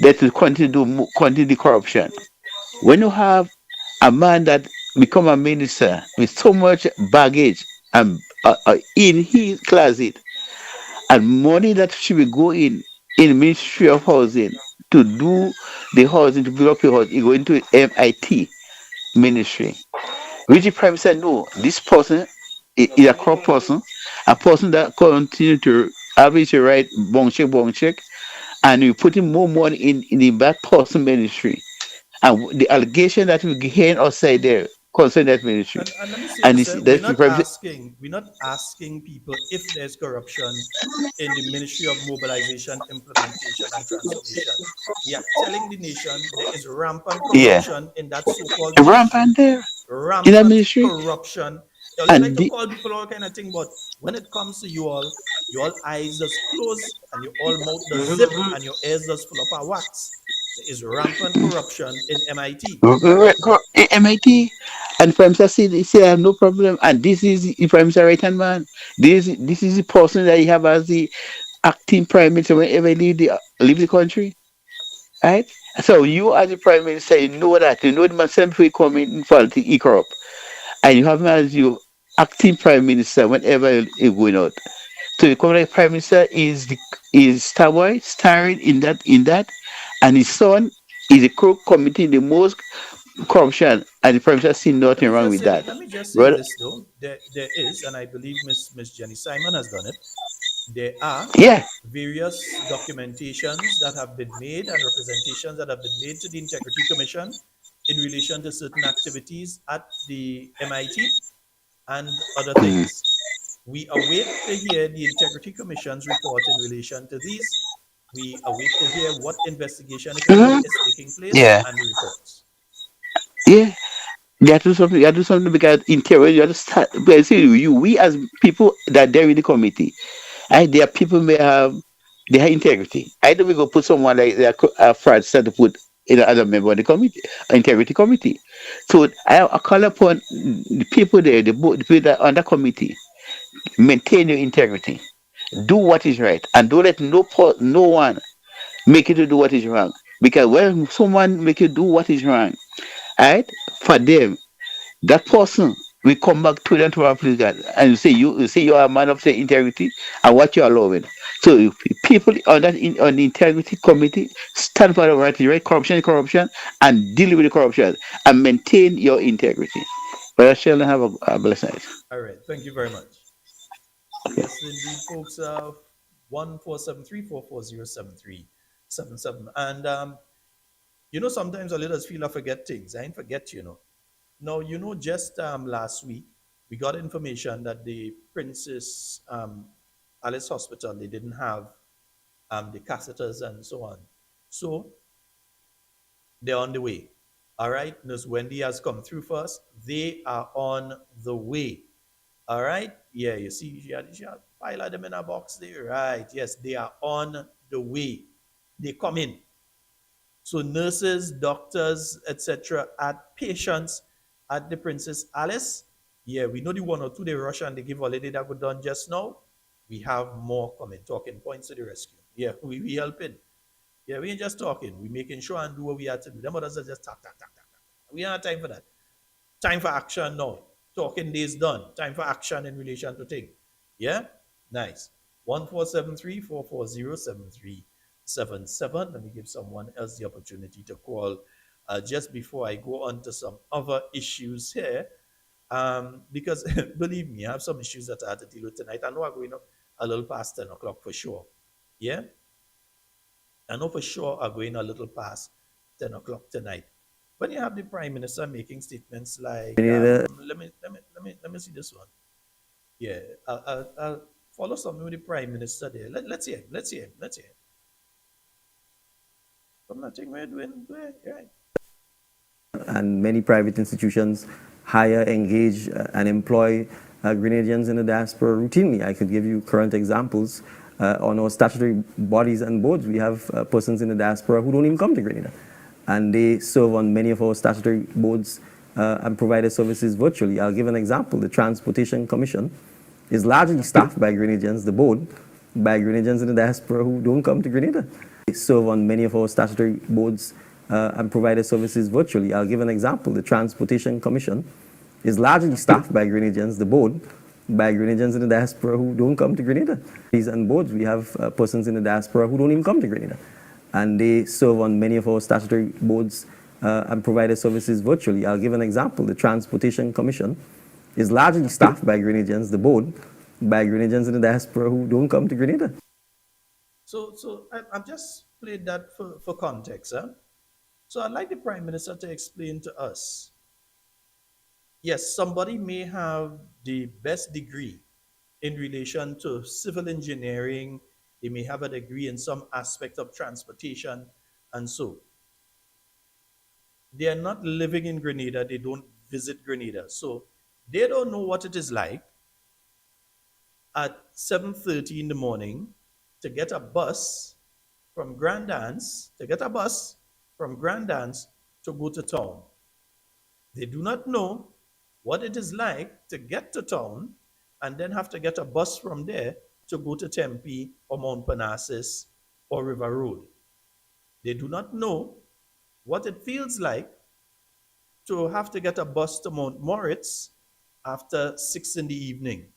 that will continue the corruption. When you have a man that become a minister with so much baggage and in his closet and money that should be going in Ministry of Housing to do the housing to build up your house, you go into MIT ministry. Which the prime said, no, this person is a corrupt person, a person that continue to average the right bong check, and you put in more money in the bad person ministry. And the allegation that we hear outside there concern that ministry. And let me say And this: it's, that's the prime. we're not asking people if there's corruption in the Ministry of Mobilization, Implementation, and Transformation. We are telling the nation there is rampant Yeah, corruption in that so-called ministry. rampant there in that Rampant ministry. corruption. You like And to call people all kind of thing, but when it comes to you all eyes just close and you all mouth the zip and your ears just full of our wax. There is rampant corruption in MIT. MIT and Prime Minister say I have no problem. And this is the Prime Minister right hand man. This is the person that you have as the acting Prime Minister whenever he leave the country. Right? So you as the Prime Minister, you know that. You know the man simply come in politics, he corrupt. And you have him as your acting Prime Minister whenever he going out. So the current Prime Minister is Starboy starring in that, and his son is the crook committing the most corruption, and the Prime Minister see nothing wrong with that. Let me just say Brother, this though. There is, and I believe Miss Jenny Simon has done it. There are yeah. various documentations that have been made and representations that have been made to the Integrity Commission in relation to certain activities at the MIT and other Mm. things. We await to hear the Integrity Commission's report in relation to these. We await to hear what investigation, if any, Mhm. is taking place Yeah, and the reports. yeah. You have to do something. You have to do something because in theory you have to start. But see, we as people that they're in the committee, and there are people they have integrity. I don't we go put someone like a fraudster to put in another member of the committee, integrity committee. So I call upon the people there, the people that are on the committee, maintain your integrity, do what is right, and don't let no one make you to do what is wrong. Because when someone make you do what is wrong, right, for them, that person will come back to them to our police guard and you say you are a man of the integrity and what you are allowing. So if people on the integrity committee stand for the right corruption, and deal with the corruption and maintain your integrity. But I shall have a blessed night. All right. Thank you very much. Yes, indeed, folks. 14734407377. And sometimes I let us feel I forget things. I ain't forget. Now, just last week we got information that the Princess Alice Hospital, they didn't have the catheters and so on. So they're on the way. All right, Nurse Wendy has come through first. They are on the way. All right. Yeah, you see, she had pile of them in a box there. Right. Yes, they are on the way. They come in. So nurses, doctors, etc., at patients at the Princess Alice. Yeah, we know the one or two they rush and they give holiday that we done just now. We have more coming, talking points to the rescue. Yeah, we helping. Yeah, we ain't just talking. We making sure and do what we have to do. Them others are just talk. We don't have time for that. Time for action now. Talking days done. Time for action in relation to things. Yeah? Nice. 14734407377. Let me give someone else the opportunity to call just before I go on to some other issues here. Because believe me, I have some issues that I have to deal with tonight. I know I'm going up a little past 10 o'clock for sure. Yeah? I know for sure I'm going a little past 10 o'clock tonight. When you have the Prime Minister making statements like, let me see this one. Yeah, I'll follow something with the Prime Minister there. Let's hear. From nothing we're doing, right? And many private institutions hire, engage, and employ Grenadians in the diaspora routinely. I could give you current examples. On our statutory bodies and boards, we have persons in the diaspora who don't even come to Grenada. And they serve on many of our statutory boards and provide their services virtually. I'll give an example. The Transportation Commission is largely staffed by Grenadians, the board, by Grenadians in the diaspora who don't come to Grenada. serve on many of our statutory boards and provided services virtually. I'll give an example. The Transportation Commission is largely staffed by Grenadians, the board, by Grenadians in the diaspora who don't come to Grenada. These and boards, we have persons in the diaspora who don't even come to Grenada. And they serve on many of our statutory boards and provided services virtually. I'll give an example. The Transportation Commission is largely staffed by Grenadians, the board, by Grenadians in the diaspora who don't come to Grenada. So I've just played that for context. Huh? So I'd like the Prime Minister to explain to us. Yes, somebody may have the best degree in relation to civil engineering. They may have a degree in some aspect of transportation and so. They are not living in Grenada. They don't visit Grenada. So they don't know what it is like at 7:30 in the morning to get a bus from Grandance, to go to town. They do not know what it is like to get to town and then have to get a bus from there to go to Tempe or Mount Parnassus or River Road. They do not know what it feels like to have to get a bus to Mount Moritz after 6 in the evening.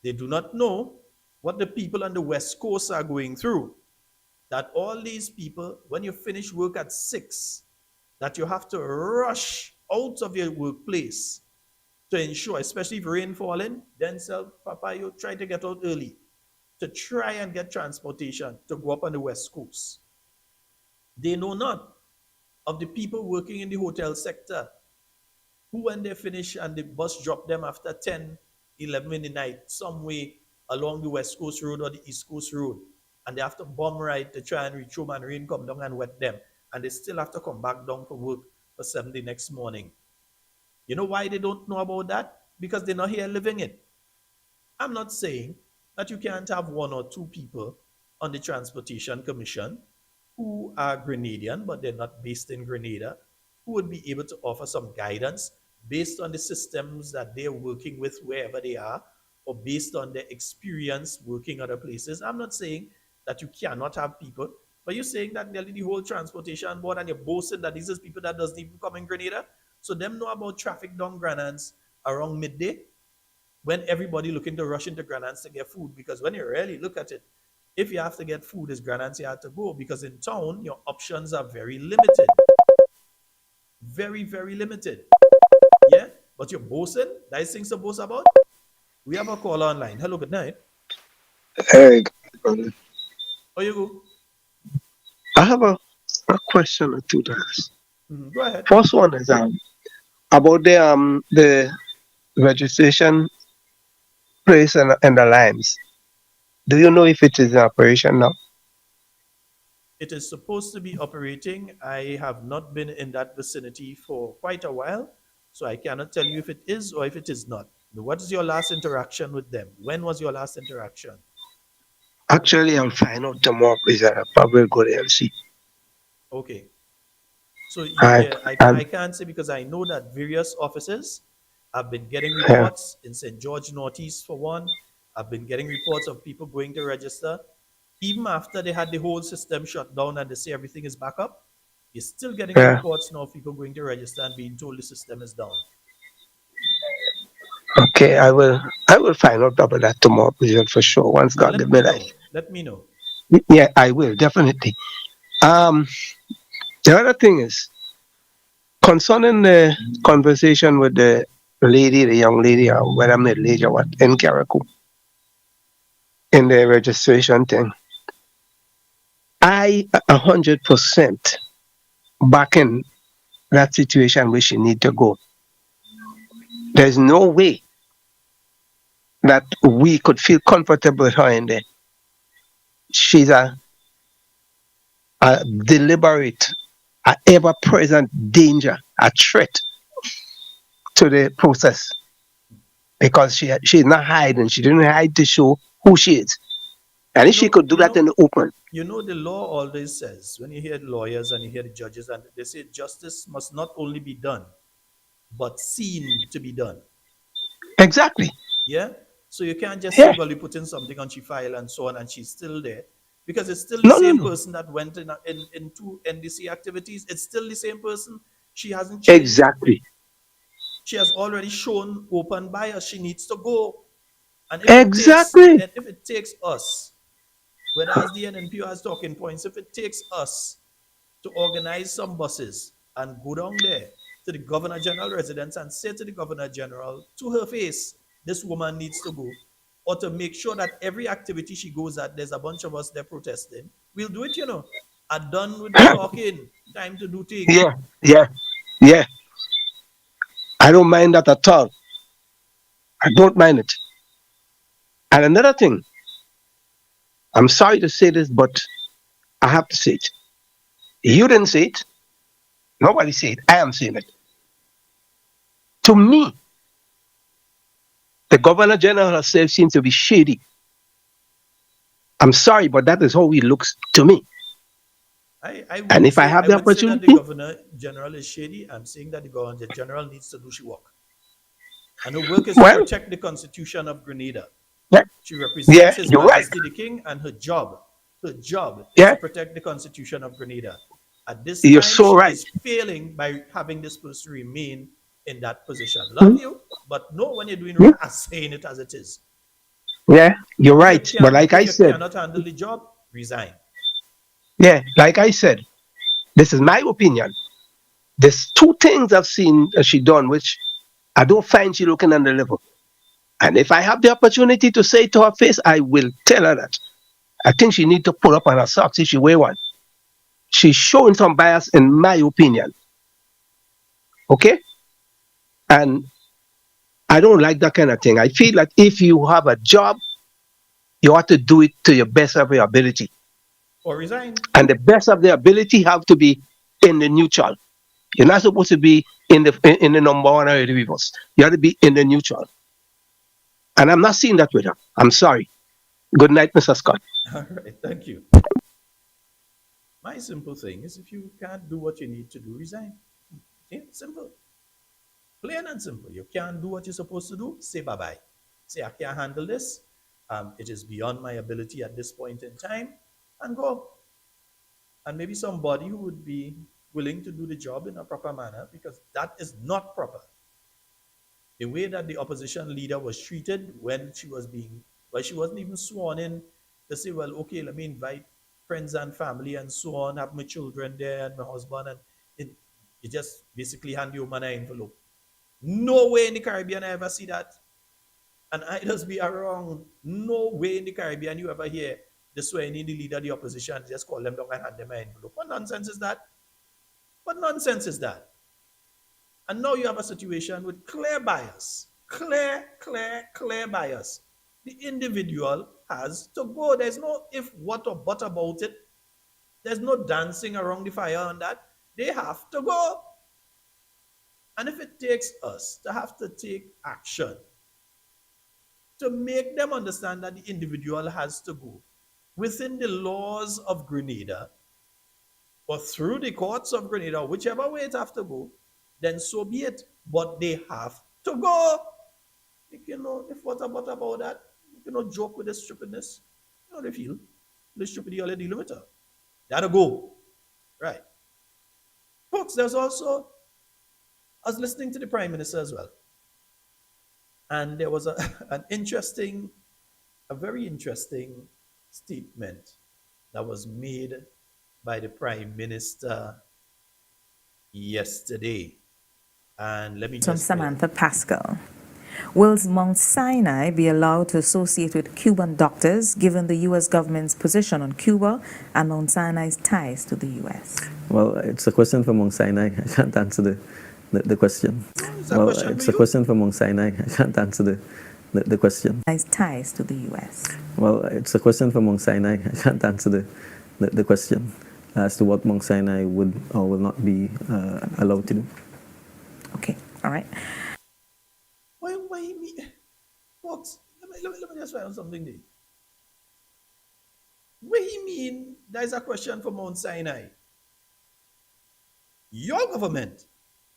They do not know what the people on the West Coast are going through. That all these people, when you finish work at 6, that you have to rush out of your workplace to ensure, especially if rain falling, then Papa, you try to get out early to try and get transportation to go up on the West Coast. They know not of the people working in the hotel sector who, when they finish and the bus drop them after 10, 11 in the night, some way along the West Coast Road or the East Coast Road, and they have to bomb ride to try and reach home and rain come down and wet them, and they still have to come back down for work for 7 the next morning. You know why they don't know about that? Because they're not here living it. I'm not saying that you can't have 1 or 2 people on the Transportation Commission who are Grenadian, but they're not based in Grenada, who would be able to offer some guidance based on the systems that they're working with wherever they are, or based on their experience working other places. I'm not saying that you cannot have people, but you're saying that nearly the whole transportation board and you're boasting that these are people that doesn't even come in Grenada. So them know about traffic down Grenans around midday when everybody looking to rush into Grenans to get food. Because when you really look at it, if you have to get food, it's Grenans you have to go, because in town, your options are very limited. Very, very limited. Yeah? But you're boasting? Nice things to boast about? We have a caller online. Hello, good night. Hey, brother. How you go? I have a question or two to ask. Go ahead. First one is about the registration place and the lines. Do you know if it is in operation now? It is supposed to be operating. I have not been in that vicinity for quite a while, so I cannot tell you if it is or if it is not. What is your last interaction with them? When was your last interaction? Actually, I'll find out tomorrow, please. I'll probably go there and see. Okay. So Alright, I can't say, because I know that various offices have been getting reports in St. George Northeast for one. I've been getting reports of people going to register. Even after they had the whole system shut down and they say everything is back up, you're still getting reports now of people going to register and being told the system is down. Okay, I will find out about that tomorrow, please, for sure. Once God give me life. Let me know. Yeah, I will, definitely. The other thing is, concerning the conversation with the lady, the young lady, or whether mid-lady or what, in Carriacou, in the registration thing, I 100% back in that situation where she need to go. There's no way that we could feel comfortable with her in there. She's a deliberate, a ever-present danger, a threat to the process, because she's not hiding. She didn't hide to show who she is. And if she could do that in the open. You know, the law always says, when you hear the lawyers and you hear the judges, and they say justice must not only be done, but seen to be done. Exactly. Yeah? So you can't just say, well, you put in something on she file and so on, and she's still there. Because it's still the No, no, same no. person that went into NDC activities. It's still the same person. She hasn't changed. Exactly. She has already shown open bias. She needs to go. And Exactly. if it takes us, whether as the NNP or as talking points, if it takes us to organize some buses and go down there to the Governor General residence and say to the Governor General to her face, this woman needs to go, or to make sure that every activity she goes at, there's a bunch of us there protesting, we'll do it, I'm done with the talking. Time to do things. Yeah, yeah, yeah. I don't mind that at all. I don't mind it. And another thing, I'm sorry to say this, but I have to say it. You didn't say it. Nobody said it. I am saying it. To me, the Governor General herself seems to be shady. I'm sorry, but that is how he looks to me. I And wouldn't if I say have I the would say that the opportunity, Governor General is shady. I'm saying that the Governor General needs to do she work. And her work is to well, protect the Constitution of Grenada. yeah, She yeah, represents His you're right. Majesty the King, and her job is Yeah, to protect the Constitution of Grenada. At this you're time, so she right. is failing by having this person remain in that position. Love you, but no, when you're doing Hmm? right, I'm saying it as it is. Yeah, you're right. But like If I you said, cannot handle the job, resign. yeah, like I said, this is my opinion. There's two things I've seen that she done, which I don't find she looking on the level. And if I have the opportunity to say it to her face, I will tell her that. I think she need to pull up on her socks if she wear one. She's showing some bias, in my opinion. Okay, and I don't like that kind of thing. I feel like if you have a job, you have to do it to your best of your ability. Or resign. And the best of the ability have to be in the neutral. You're not supposed to be in the number one or the reverse. You have to be in the neutral. And I'm not seeing that with her. I'm sorry. Good night, Mr. Scott. All right, thank you. My simple thing is if you can't do what you need to do, resign. Okay, simple. Plain and simple. You can't do what you're supposed to do, say bye-bye. Say, I can't handle this. It is beyond my ability at this point in time, and go. And maybe somebody who would be willing to do the job in a proper manner, because that is not proper. The way that the opposition leader was treated when she was being, well, she wasn't even sworn in to say, well, okay, let me invite friends and family and so on, have my children there and my husband, and you just basically hand your man an envelope. No way in the Caribbean I ever see that. And I just be wrong. No way in the Caribbean you ever hear the swearing in the leader of the opposition, just call them down and hand them an envelope. What nonsense is that? What nonsense is that? And now you have a situation with clear bias. Clear bias. The individual has to go. There's no if, what, or but about it. There's no dancing around the fire on that. They have to go. And if it takes us to have to take action to make them understand that the individual has to go within the laws of Grenada or through the courts of Grenada, whichever way it have to go, then so be it. But they have to go. If what about that, joke with the stupidness. They feel the stupidity all they dealing with her. They had to go. Right. Folks, there's also, I was listening to the Prime Minister as well. And there was a very interesting statement that was made by the Prime Minister yesterday. And let me From just Samantha Pascal. Will Mount Sinai be allowed to associate with Cuban doctors given the U.S. government's position on Cuba and Mount Sinai's ties to the U.S.? Well, it's a question for Mount Sinai. I can't answer the question. It's a question for Mount Sinai. I can't answer the question. Ties to the U.S. Well, it's a question for Mount Sinai. I can't answer the question as to what Mount Sinai would or will not be allowed to do. Okay, all right. Why me? Folks, let me just find out something there. What do you mean there's a question for Mount Sinai? Your government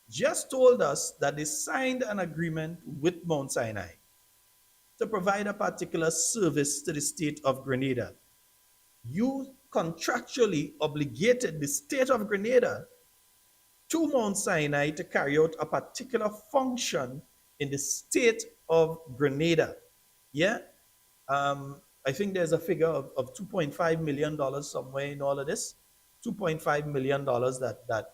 just told us that they signed an agreement with Mount Sinai to provide a particular service to the state of Grenada. you contractually obligated the state of Grenada to Mount Sinai to carry out a particular function in the state of Grenada. Yeah? I think there's a figure of $2.5 million somewhere in all of this. $2.5 million that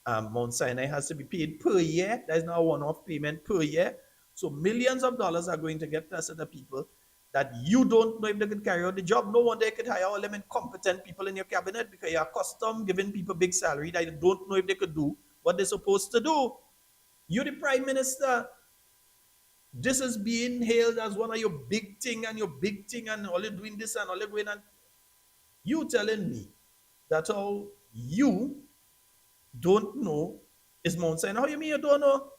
Mount Sinai has to be paid per year. There's now a one-off payment per year. So millions of dollars are going to get to the people that you don't know if they can carry out the job. No wonder you could hire all them incompetent people in your cabinet because you're accustomed giving people big salary that you don't know if they could do what they're supposed to do. You're the prime minister. This is being hailed as one of your big thing and all you're doing this and all you're doing and you telling me that how you don't know is Mount Sinai. How you mean you don't know?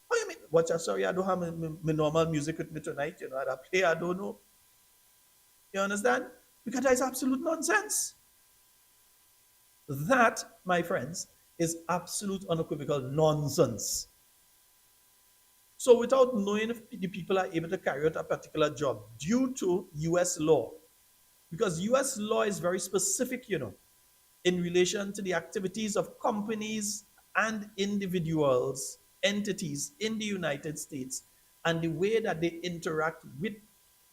How you mean? Watch out, sorry, I don't have my normal music with me tonight. You know, I play, I don't know. You understand? Because that is absolute nonsense. That, my friends, is absolute unequivocal nonsense. So without knowing if the people are able to carry out a particular job due to US law, because US law is very specific, you know, in relation to the activities of companies and individuals, entities in the United States, and the way that they interact with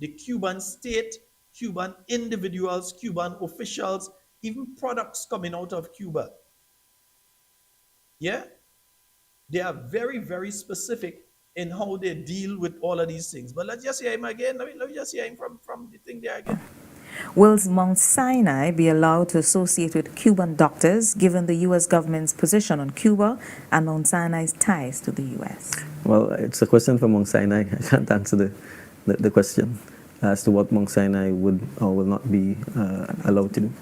the Cuban state, Cuban individuals, Cuban officials, even products coming out of Cuba. Yeah? They are very, very specific in how they deal with all of these things. But let's just hear him again. Let me just hear him from the thing there again. Will Mount Sinai be allowed to associate with Cuban doctors given the U.S. government's position on Cuba and Mount Sinai's ties to the U.S.? Well, it's a question for Mount Sinai. I can't answer the question as to what Mount Sinai would or will not be allowed to do.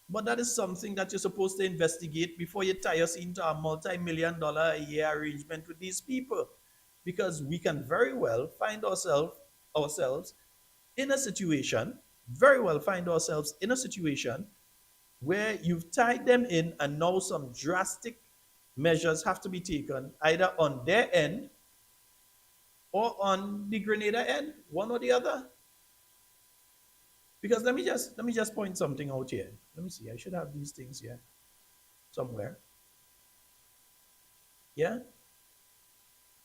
But that is something that you're supposed to investigate before you tie us into a multi-million-dollar a year arrangement with these people. Because we can very well find ourselves in a situation, where you've tied them in and now some drastic measures have to be taken either on their end or on the Grenada end, one or the other. Because let me just point something out here. Let me see. I should have these things here somewhere. Yeah.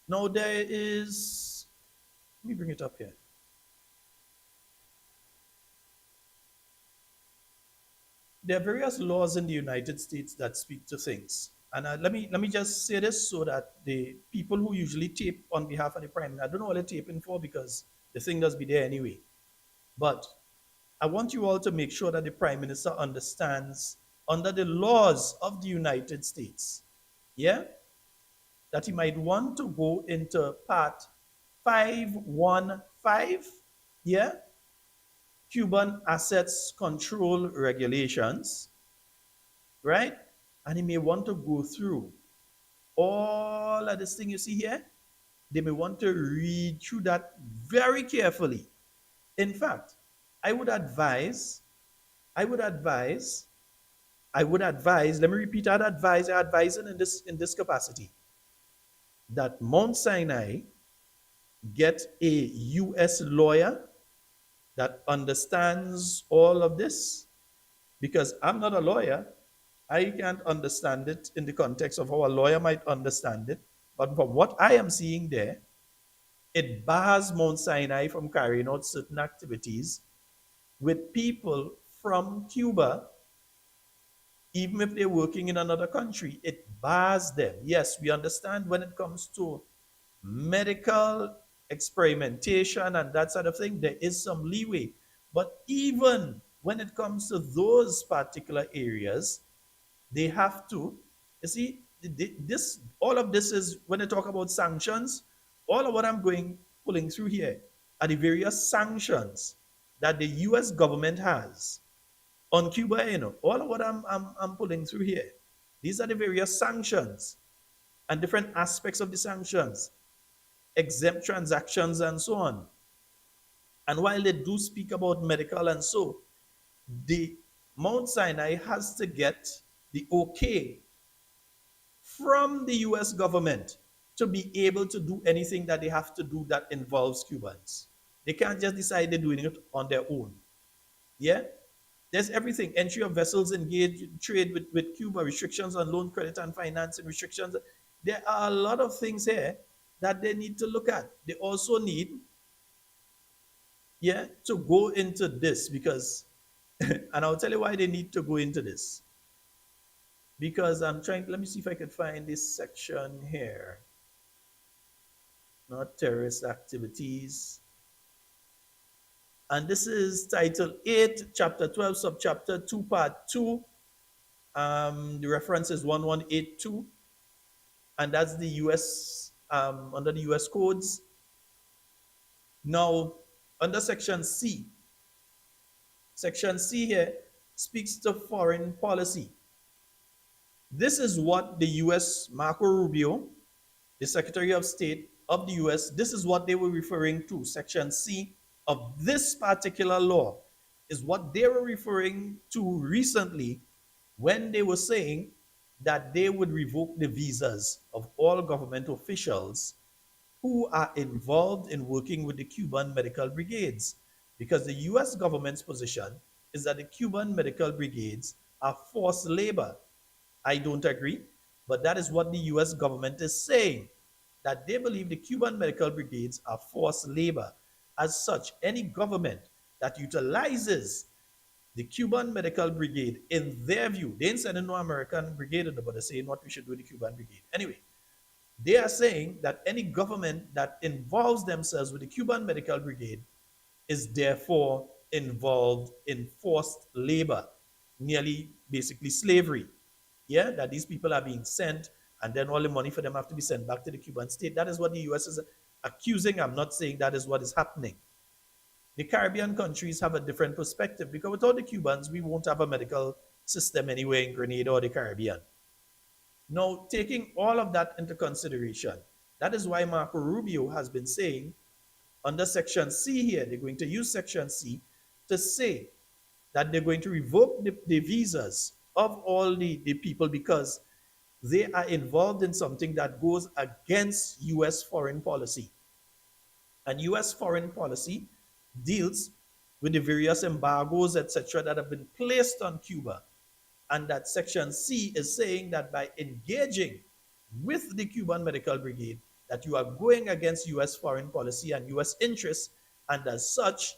Now there is. Let me bring it up here. There are various laws in the United States that speak to things. And let me just say this so that the people who usually tape on behalf of the Prime Minister, I don't know what they're taping for because the thing does be there anyway. But I want you all to make sure that the Prime Minister understands under the laws of the United States, yeah, that he might want to go into Part 515, yeah, Cuban Assets Control Regulations, right? And he may want to go through all of this thing you see here. They may want to read through that very carefully. In fact, I would advise, let me repeat, I advise in this capacity, that Mount Sinai get a U.S. lawyer that understands all of this, because I'm not a lawyer. I can't understand it in the context of how a lawyer might understand it. But from what I am seeing there, it bars Mount Sinai from carrying out certain activities with people from Cuba, even if they're working in another country. It bars them. Yes, we understand when it comes to medical experimentation and that sort of thing, there is some leeway. But even when it comes to those particular areas, they have to, you see, all of this is, when they talk about sanctions, all of what I'm pulling through here are the various sanctions that the US government has on Cuba, you know, all of what I'm pulling through here. These are the various sanctions and different aspects of the sanctions, exempt transactions and so on. And while they do speak about medical and so, the Mount Sinai has to get the okay from the US government to be able to do anything that they have to do that involves Cubans. They can't just decide they're doing it on their own. Yeah, there's everything. Entry of vessels engaged in trade with Cuba, restrictions on loan, credit, and financing restrictions. There are a lot of things here that they need to look at. They also need, yeah, to go into this because, and I'll tell you why they need to go into this. Because I'm trying, let me see if I could find this section here. Not terrorist activities. And this is Title 8, Chapter 12, Subchapter 2, Part 2. The reference is 1182. And that's the US, under the US codes. Now, under Section C here speaks to foreign policy. This is what the US, Marco Rubio, the Secretary of State of the US, this is what they were referring to. Section C of this particular law is what they were referring to recently when they were saying that they would revoke the visas of all government officials who are involved in working with the Cuban medical brigades. Because the US government's position is that the Cuban medical brigades are forced labor. I don't agree, but that is what the US government is saying, that they believe the Cuban medical brigades are forced labor. As such, any government that utilizes the Cuban medical brigade, in their view, they ain't sending no American brigade, but they're saying what we should do with the Cuban brigade. Anyway, they are saying that any government that involves themselves with the Cuban medical brigade is therefore involved in forced labor, nearly basically slavery. Yeah, that these people are being sent and then all the money for them have to be sent back to the Cuban state. That is what the US is accusing. I'm not saying that is what is happening. The Caribbean countries have a different perspective because without the Cubans, we won't have a medical system anywhere in Grenada or the Caribbean. Now, taking all of that into consideration, that is why Marco Rubio has been saying under Section C here, they're going to use Section C to say that they're going to revoke the visas of all the people because they are involved in something that goes against US foreign policy. And US foreign policy deals with the various embargoes, etc., that have been placed on Cuba. And that Section C is saying that by engaging with the Cuban Medical Brigade, that you are going against US foreign policy and US interests, and as such,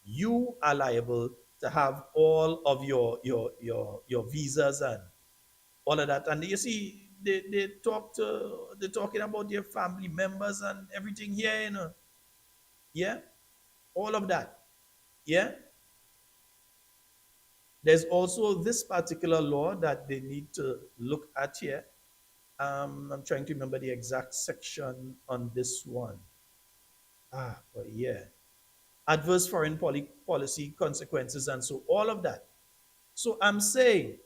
you are liable to have all of your visas and all of that. And you see, they're talking about their family members and everything here, you know. Yeah, all of that. Yeah. There's also this particular law that they need to look at here. I'm trying to remember the exact section on this one. But yeah. Adverse foreign policy consequences and so all of that. So I'm saying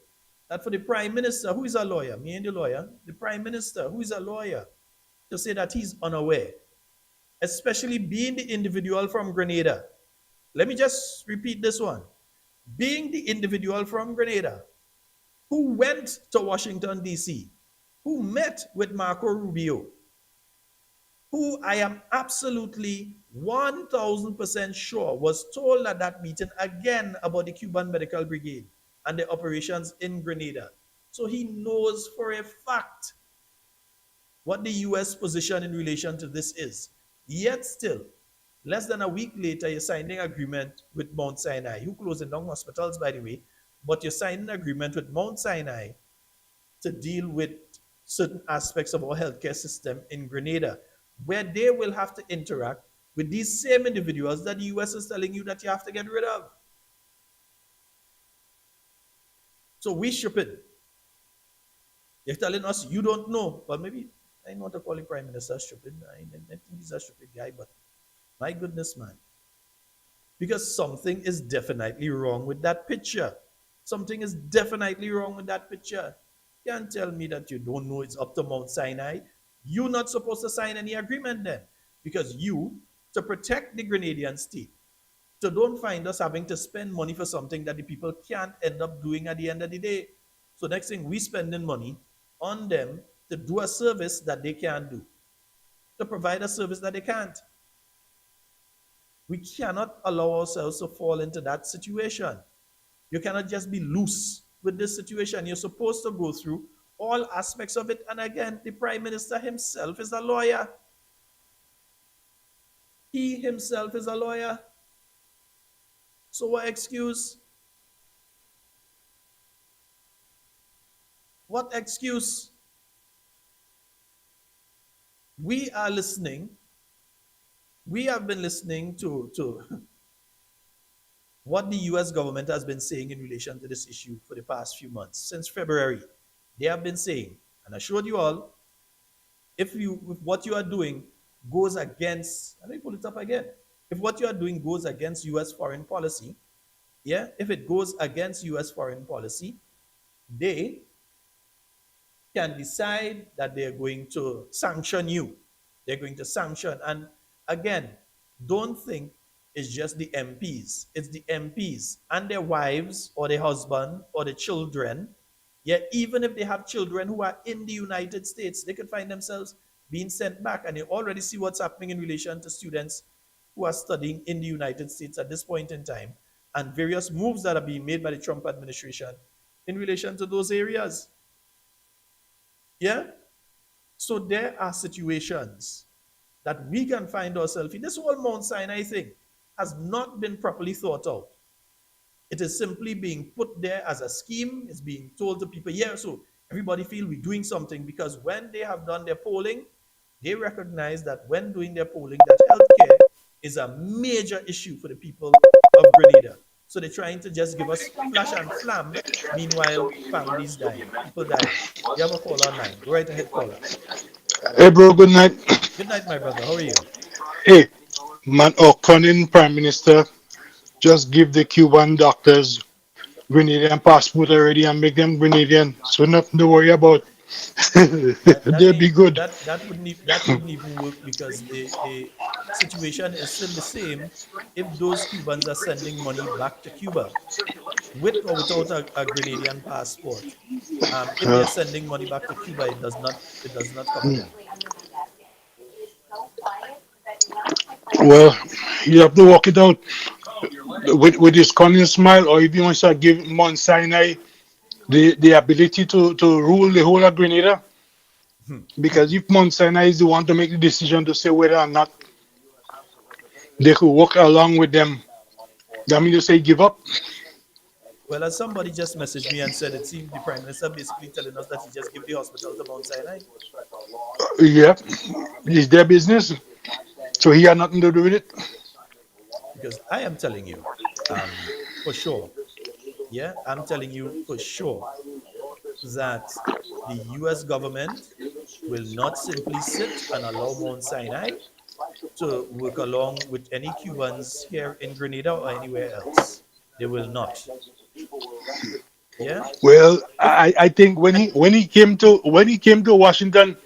that for the Prime Minister, who is a lawyer, me and the lawyer, the Prime Minister, who is a lawyer, to say that he's unaware, especially being the individual from Grenada. Let me just repeat this one. Being the individual from Grenada who went to Washington, D.C., who met with Marco Rubio, who I am absolutely 1,000% sure was told at that meeting again about the Cuban Medical Brigade and the operations in Grenada. So he knows for a fact what the U.S. position in relation to this is. Yet still, less than a week later, you're signing an agreement with Mount Sinai. You're closing down hospitals, by the way, but you're signing an agreement with Mount Sinai to deal with certain aspects of our healthcare system in Grenada, where they will have to interact with these same individuals that the US is telling you that you have to get rid of. So we stupid. You're telling us you don't know. Well, maybe I know to call the Prime Minister stupid. I think he's a stupid guy, but my goodness, man. Because something is definitely wrong with that picture. Something is definitely wrong with that picture. You can't tell me that you don't know it's up to Mount Sinai. You're not supposed to sign any agreement then. Because you, to protect the Grenadian state, so don't find us having to spend money for something that the people can't end up doing at the end of the day. So next thing, we spending money on them to do a service that they can't do. To provide a service that they can't. We cannot allow ourselves to fall into that situation. You cannot just be loose with this situation. You're supposed to go through all aspects of it. And again, the Prime Minister himself is a lawyer. He himself is a lawyer. So what excuse? What excuse? We are listening. We have been listening to what the US government has been saying in relation to this issue for the past few months. Since February, they have been saying, and I showed you all, if what you are doing goes against, let me pull it up again. If what you are doing goes against US foreign policy, yeah, if it goes against US foreign policy, they can decide that they're going to sanction you. They're going to sanction. And again, don't think it's just the MPs. It's the MPs and their wives or their husband or the children. Yet even if they have children who are in the United States, they could find themselves being sent back. And you already see what's happening in relation to students who are studying in the United States at this point in time, and various moves that are being made by the Trump administration in relation to those areas. Yeah? So there are situations that we can find ourselves in. This whole Mount Sinai thing has not been properly thought out. It is simply being put there as a scheme. It's being told to people, yeah, so everybody feel we're doing something, because when they have done their polling, they recognize that when doing their polling, that healthcare is a major issue for the people of Grenada. So they're trying to just give us flash and flam. Meanwhile, families dying, people dying. You have a call online. Go right ahead, caller. Hey, bro, good night. Good night, my brother. How are you? Hey, man, our cunning Prime Minister just give the Cuban doctors Grenadian passport already and make them Grenadian. So nothing to worry about. They'll be good. That wouldn't even work, because the situation is still the same if those Cubans are sending money back to Cuba with or without a Grenadian passport. If they're sending money back to Cuba, it does not cover them. Well, you have to work it out with his cunning smile, or if you want to give Mount Sinai the ability to rule the whole of Grenada. Because if Mount Sinai is the one to make the decision to say whether or not they could work along with them, that means you say give up. Well, as somebody just messaged me and said, it seemed the Prime Minister basically telling us that he just give the hospital to Mount Sinai. Yeah, it's their business. So he had nothing to do with it. Because I am telling you, for sure, yeah, I'm telling you for sure that the US government will not simply sit and allow Mount Sinai to work along with any Cubans here in Grenada or anywhere else. They will not. Yeah. Well, I think when he came to Washington,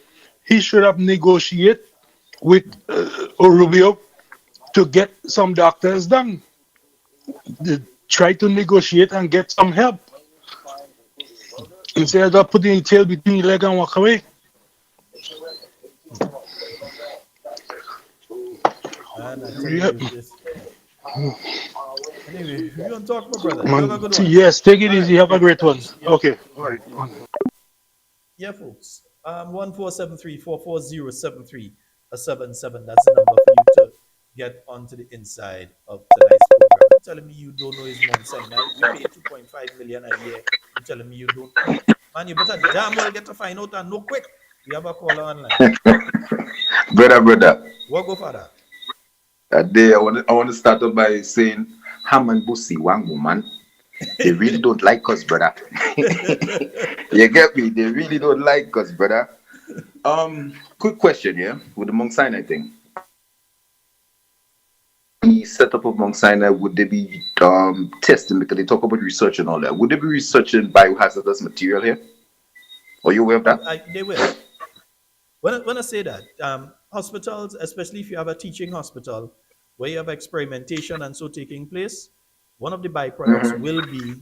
he should have negotiated with Rubio to get some doctors done. Try to negotiate and get some help instead of putting his tail between your leg and walk away. And I tell Yep. you this. Anyway, you don't talk, my brother. You have a good one. Yes, take it All easy. right. Have a great one. Thanks. Yep. Okay. All right. Yeah, folks. 147344073 That's the number for you to get onto the inside of tonight's program. You're telling me you don't know his Mount Sinai. We pay 2.5 million a year. You're telling me you don't know. Man, you better damn well get to find out and know quick. We have a caller online. Brother, What go for that? that day I want to start off by saying Ham and Bussy, one woman, they really don't like us, brother. You get me? They really don't like us, brother. Quick question, yeah, with the Mount Sinai thing. The setup of Mount Sinai, would they be testing, because they talk about research and all that? Would they be researching biohazardous material here? Are you aware of that? They will. When I say that, hospitals, especially if you have a teaching hospital where you have experimentation and so taking place, one of the byproducts will be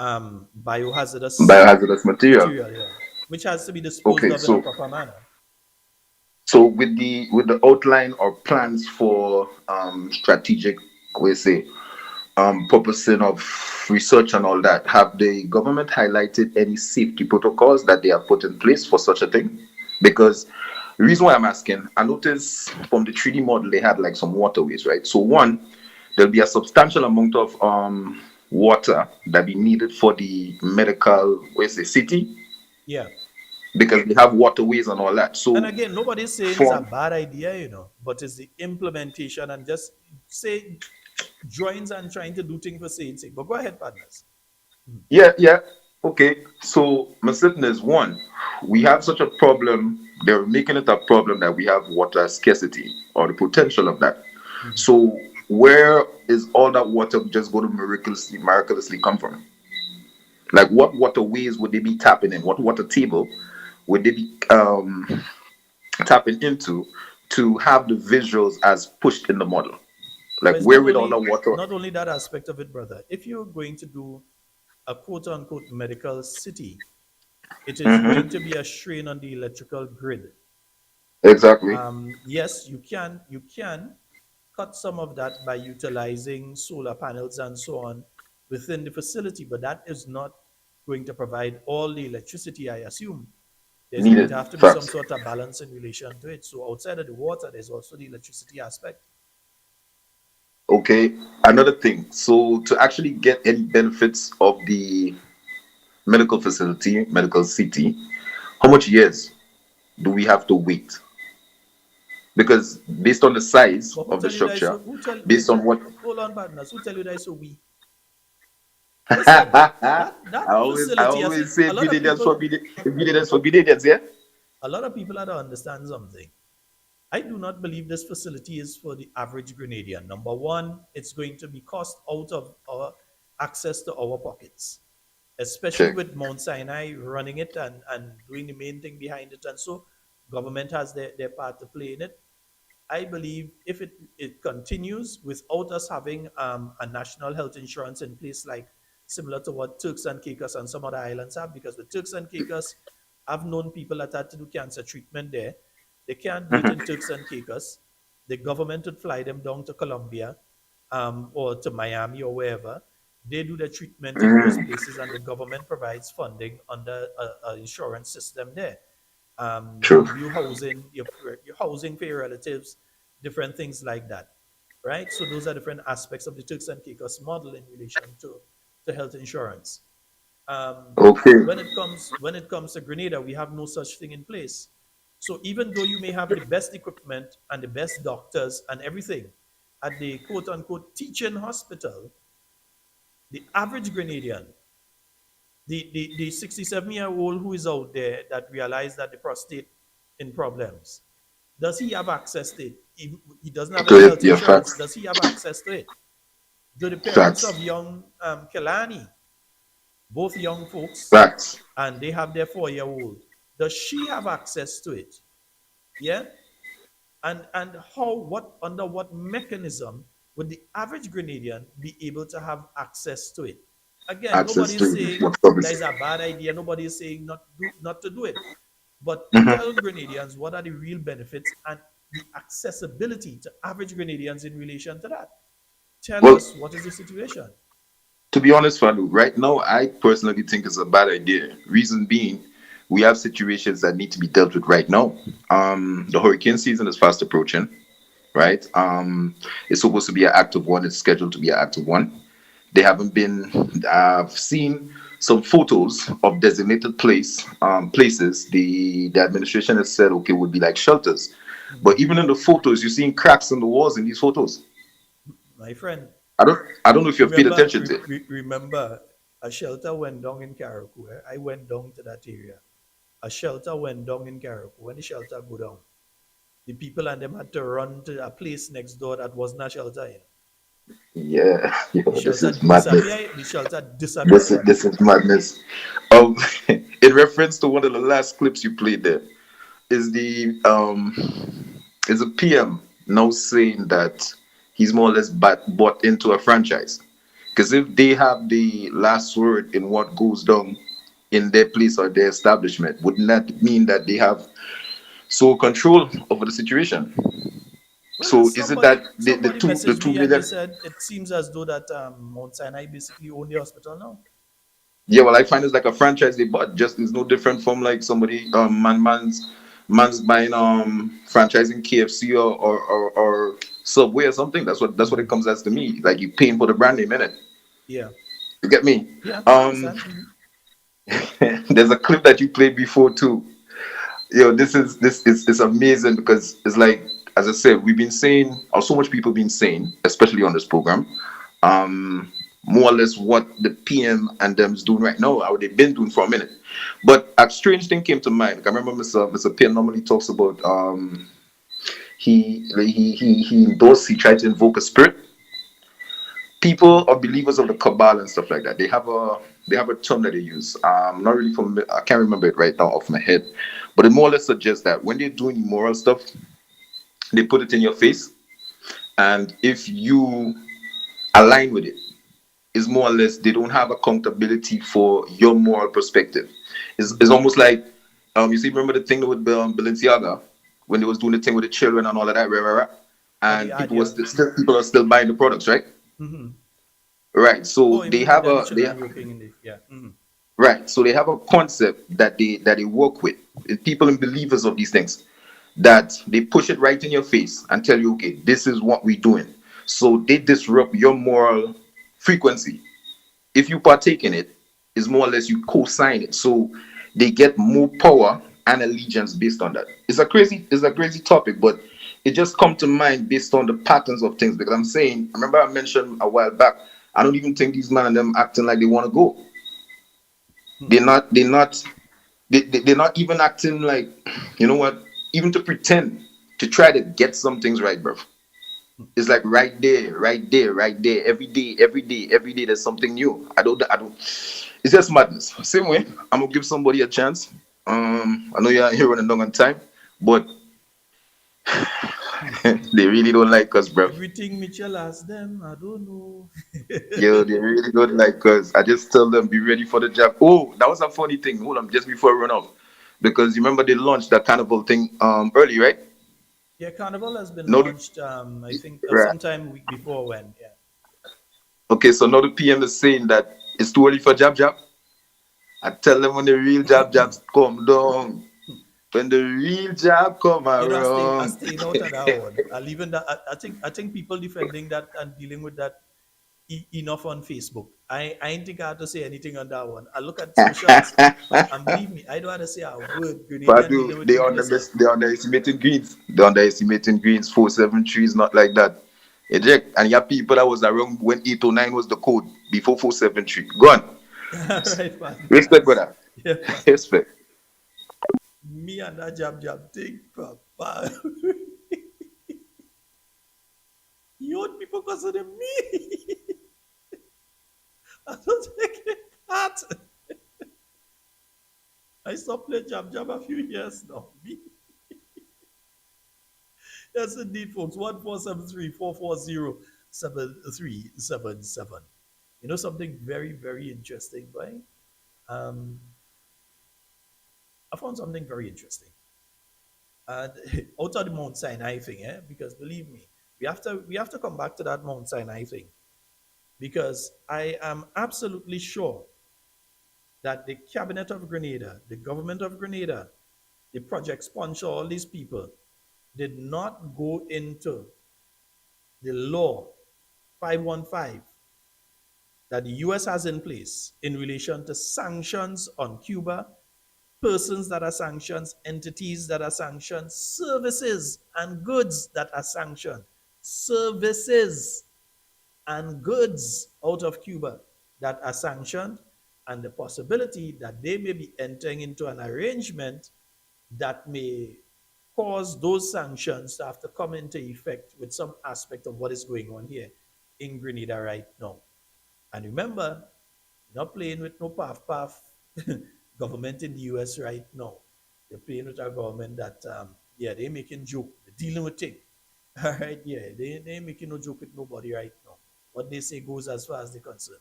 biohazardous Biohazardous material. yeah, which has to be disposed Okay, of in a proper manner. So with the outline or plans for strategic, we say, purposing of research and all that, have the government highlighted any safety protocols that they have put in place for such a thing? Because the reason why I'm asking, I noticed from the 3D model they had like some waterways, right? So one, there'll be a substantial amount of water that be needed for the medical, where's the city, Yeah. because they have waterways and all that. And So again, nobody's saying it's a for bad idea, but it's the implementation and just say joins and trying to do things for saying sake. But go ahead, partners. yeah, okay. So my sitting is one, we have such a problem. They're making it a problem that we have water scarcity or the potential of that. So where is all that water just going to miraculously come from? Like what waterways would they be tapping in? What water table would they be tapping into to have the visuals as pushed in the model? But Like it's where with all the water? not only that aspect of it, brother. If you're going to do a quote unquote medical city, it is going to be a strain on the electrical grid. Exactly. Yes, you can cut some of that by utilizing solar panels and so on within the facility, but that is not going to provide all the electricity, I assume. There's going Needed. to have to be some Facts. sort of balance in relation to it. So outside of the water, there's also the electricity aspect. Okay. Another thing. So to actually get any benefits of the medical facility, medical city, how much years do we have to wait? Because based on the size But who of the tell you that is structure, so? Who based tell? on what Hold on, partners. Who tell you that is so we? Listen, I that always I facility. I see always say a lot of Billionaires people. for Billionaires, yeah? A lot of people have to understand something. I do not believe this facility is for the average Grenadian. Number one, it's going to be cost out of our access to our pockets, especially Check. with Mount Sinai running it and doing the main thing behind it. And so government has their part to play in it. I believe if it continues without us having a national health insurance in place, like similar to what Turks and Caicos and some other islands have, because with Turks and Caicos, I've known people that had to do cancer treatment there. They can't do it in Turks and Caicos. The government would fly them down to Colombia or to Miami or wherever. They do the treatment in those places, and the government provides funding under an insurance system there. They True. give you housing, your housing for your relatives, different things like that, right? So those are different aspects of the Turks and Caicos model in relation to health insurance. Okay. When it comes to Grenada, we have no such thing in place. So even though you may have the best equipment and the best doctors and everything at the quote unquote teaching hospital, the average Grenadian, the 67-year-old who is out there that realized that the prostate in problems, does he have access to it? He doesn't have any Good. health Yeah, insurance. facts. Does he have access to it? Do the parents Facts. of young Kelani, both young folks, Facts. and they have their 4-year-old, does she have access to it? Yeah? And under what mechanism would the average Grenadian be able to have access to it? Again, Access nobody to is saying what that service? is a bad idea. Nobody is saying not to do it. But tell Grenadians what are the real benefits and the accessibility to average Grenadians in relation to that. Tell Well, us what is the situation. to be honest, Fadu, right now, I personally think it's a bad idea. Reason being, we have situations that need to be dealt with right now. The hurricane season is fast approaching, right? It's supposed to be an active one. It's scheduled to be an active one. They haven't been. I've seen some photos of designated places. The administration has said okay would be like shelters, but even in the photos, you're seeing cracks in the walls in these photos. My friend, I don't know if you've paid attention to it. remember, a shelter went down in Carriacou. I went down to that area. A shelter went down in Carriacou. When the shelter go down, the people and them had to run to a place next door that wasn't a shelter. Yeah, yo, The this shelter is madness. disappeared. The shelter This is disappeared. this is madness. Um, in reference to one of the last clips you played there, is the is a PM now saying that he's more or less bought into a franchise. Because if they have the last word in what goes down in their place or their establishment, wouldn't that mean that they have So control over the situation. Well, So is it that the somebody two the messaged two me and they million? said it seems as though that Mount Sinai basically own the hospital now. Yeah, well, I find it's like a franchise they bought. Just it's no different from like somebody man's buying franchising KFC or Subway or something. That's what it comes as to me. Like you paying for the brand name in it. Yeah, You get me? yeah, I Um, understand. Mhm. there's a clip that you played before too. This is amazing because it's like, as I said, we've been saying, or so much people been saying, especially on this program, um, more or less what the PM and them's doing right now, how they've been doing for a minute. But a strange thing came to mind. Like, I remember Mr. PM normally talks about he endorsed, he tried to invoke a spirit. People or believers of the cabal and stuff like that, they have a term that they use. Not really from, I can't remember it right now off my head, but it more or less suggests that when they're doing immoral stuff, they put it in your face, and if you align with it, it's more or less they don't have accountability for your moral perspective. It's almost like, you see, remember the thing with Balenciaga when they was doing the thing with the children and all of that, right? Oh, the And ad, people yeah. was still people are still buying the products, right? Mm-hmm. Right. So Oh, you they mean the, have the a they children working in the, yeah. Mm-hmm. right. So they have a concept that they work with. People and believers of these things, that they push it right in your face and tell you, okay, this is what we're doing. So they disrupt your moral frequency. If you partake in it, it's more or less you co-sign it. So they get more power and allegiance based on that. It's a crazy topic, but it just come to mind based on the patterns of things. Because I'm saying, I remember I mentioned a while back, I don't even think these men and them acting like they want to go. They're not even acting like, you know what, even to pretend to try to get some things right, bro. It's like right there, right there, right there. Every day, every day, every day. There's something new. I don't. It's just madness. Same way, I'm gonna give somebody a chance. I know you're here running long on time, but they really don't like us, bro. Everything Mitchell asked them, I don't know. Yo, they really don't like us. I just tell them be ready for the job. Oh, that was a funny thing. Hold on, just before I run off, because you remember they launched that carnival thing early, right? Yeah, Carnival has been No, launched, I think, right. sometime week before when, yeah. Okay, so now the PM is saying that it's too early for jab. I tell them when the real jabs come down. When the real jab come You know, I around. staying out of that one. I leaving that. I think people defending that and dealing with that enough on Facebook. I ain't think I had to say anything on that one. I look at socials, and believe me, I don't have to say a word. Grenadian Padu, dealing with it yourself. they underestimating greens. They underestimating greens. 473 is not like that. Eject. And you have people that was around when 809 was the code before 473. Go on. All right, man. Respect, Thanks. brother. Yeah, man. Respect. Me and that jab thing, papa. You old people consider me. I don't take it part. I stopped playing jab a few years now. Me. Yes, indeed, folks. 1-473-440-7377. You know something very, very interesting, right? Um, I found something very interesting. And out of the Mount Sinai thing, because believe me, we have to come back to that Mount Sinai thing. Because I am absolutely sure that the cabinet of Grenada, the government of Grenada, the project sponsor, all these people did not go into the law 515 that the US has in place in relation to sanctions on Cuba, persons that are sanctioned, entities that are sanctioned, services and goods that are sanctioned, services and goods out of Cuba that are sanctioned, and the possibility that they may be entering into an arrangement that may cause those sanctions to have to come into effect with some aspect of what is going on here in Grenada right now. And remember, you're not playing with no path government in the US right now. They're playing with a government that, yeah, they're making joke. They're dealing with it. All right, yeah, they ain't making no joke with nobody right now. What they say goes as far as they're concerned.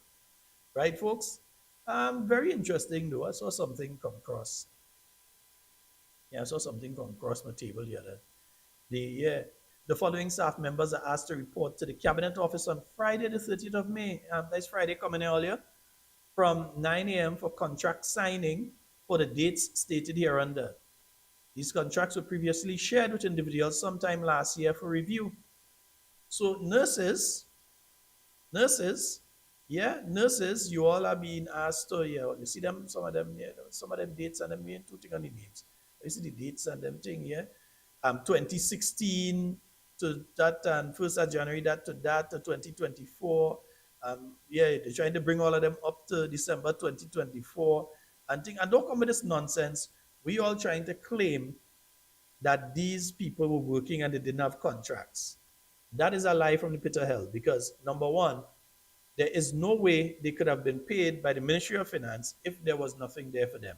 Right, folks? Very interesting, though. I saw something come across. Yeah, I saw something come across my table the other. The following staff members are asked to report to the Cabinet Office on Friday, the 30th of May. That's Friday coming earlier, from 9 a.m. for contract signing for the dates stated here under. These contracts were previously shared with individuals sometime last year for review. So nurses, yeah, nurses, you all are being asked to, yeah, you see them, some of them, yeah, some of them dates and them main two things on the names. You see the dates and them thing, yeah. 2016 to that, and 1st of January that to that to 2024. Yeah, they're trying to bring all of them up to December 2024 and think, and don't come with this nonsense. We all trying to claim that these people were working and they didn't have contracts. That is a lie from the pit of hell because number one, there is no way they could have been paid by the Ministry of Finance if there was nothing there for them.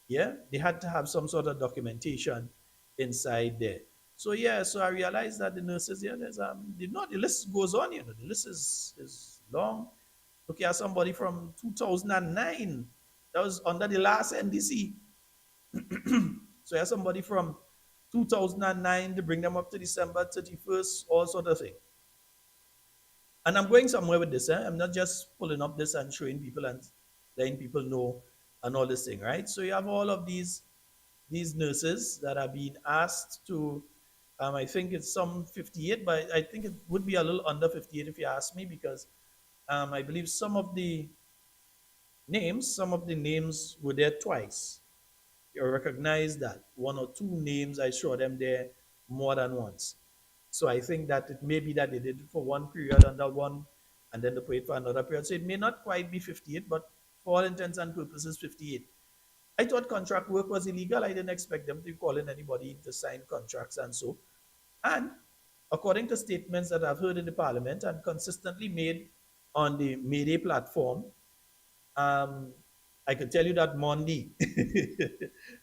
Yeah, they had to have some sort of documentation inside there. So yeah, so I realized that the nurses, yeah, there's the list goes on, the list is long. Look at somebody from 2009 that was under the last NDC. So you have somebody from 2009 to bring them up to December 31st, all sort of thing. And I'm going somewhere with this. I'm not just pulling up this and showing people and letting people know and all this thing, right? So you have all of these nurses that are being asked to, I think it's some 58, but I think it would be a little under 58 if you ask me, because I believe some of the names were there twice. You recognize that one or two names, I saw them there more than once. So I think that it may be that they did it for one period under one, and then they paid for another period. So it may not quite be 58, but for all intents and purposes, 58. I thought contract work was illegal. I didn't expect them to be calling anybody to sign contracts and so. And according to statements that I've heard in the parliament and consistently made on the Mayday platform, I can tell you that Monday,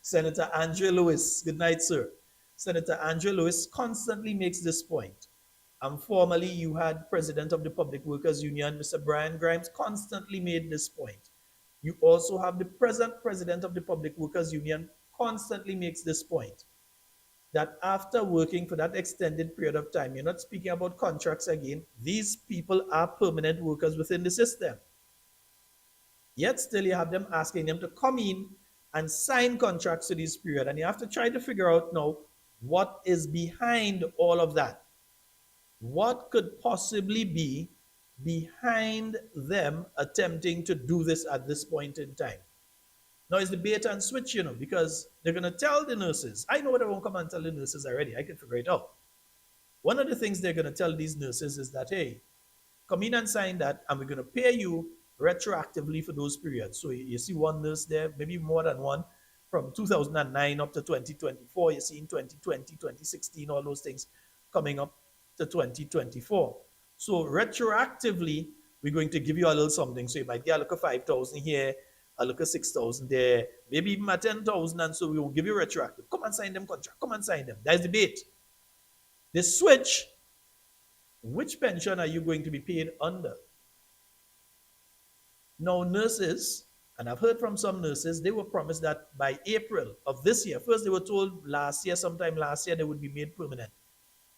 Senator Andrew Lewis, good night, sir. Senator Andrew Lewis constantly makes this point. Formerly, you had President of the Public Workers Union, Mr. Brian Grimes, constantly made this point. You also have the present President of the Public Workers Union constantly makes this point, that after working for that extended period of time, you're not speaking about contracts again, these people are permanent workers within the system. Yet still you have them asking them to come in and sign contracts to this period. And you have to try to figure out now what is behind all of that. What could possibly be behind them attempting to do this at this point in time? Now it's the bait and switch, because they're going to tell the nurses. I know they won't come and tell the nurses already. I can figure it out. One of the things they're going to tell these nurses is that, hey, come in and sign that, and we're going to pay you retroactively for those periods. So you see one nurse there, maybe more than one, from 2009 up to 2024. You see in 2020, 2016, all those things coming up to 2024. So retroactively, we're going to give you a little something. So you might get a look at 5,000 here, a look at 6,000 there, maybe even at 10,000, and so we will give you retroactive. Come and sign them contract. Come and sign them. That's the bait. The switch. Which pension are you going to be paid under? Now, nurses, and I've heard from some nurses, they were promised that by April of this year, first they were told sometime last year, they would be made permanent.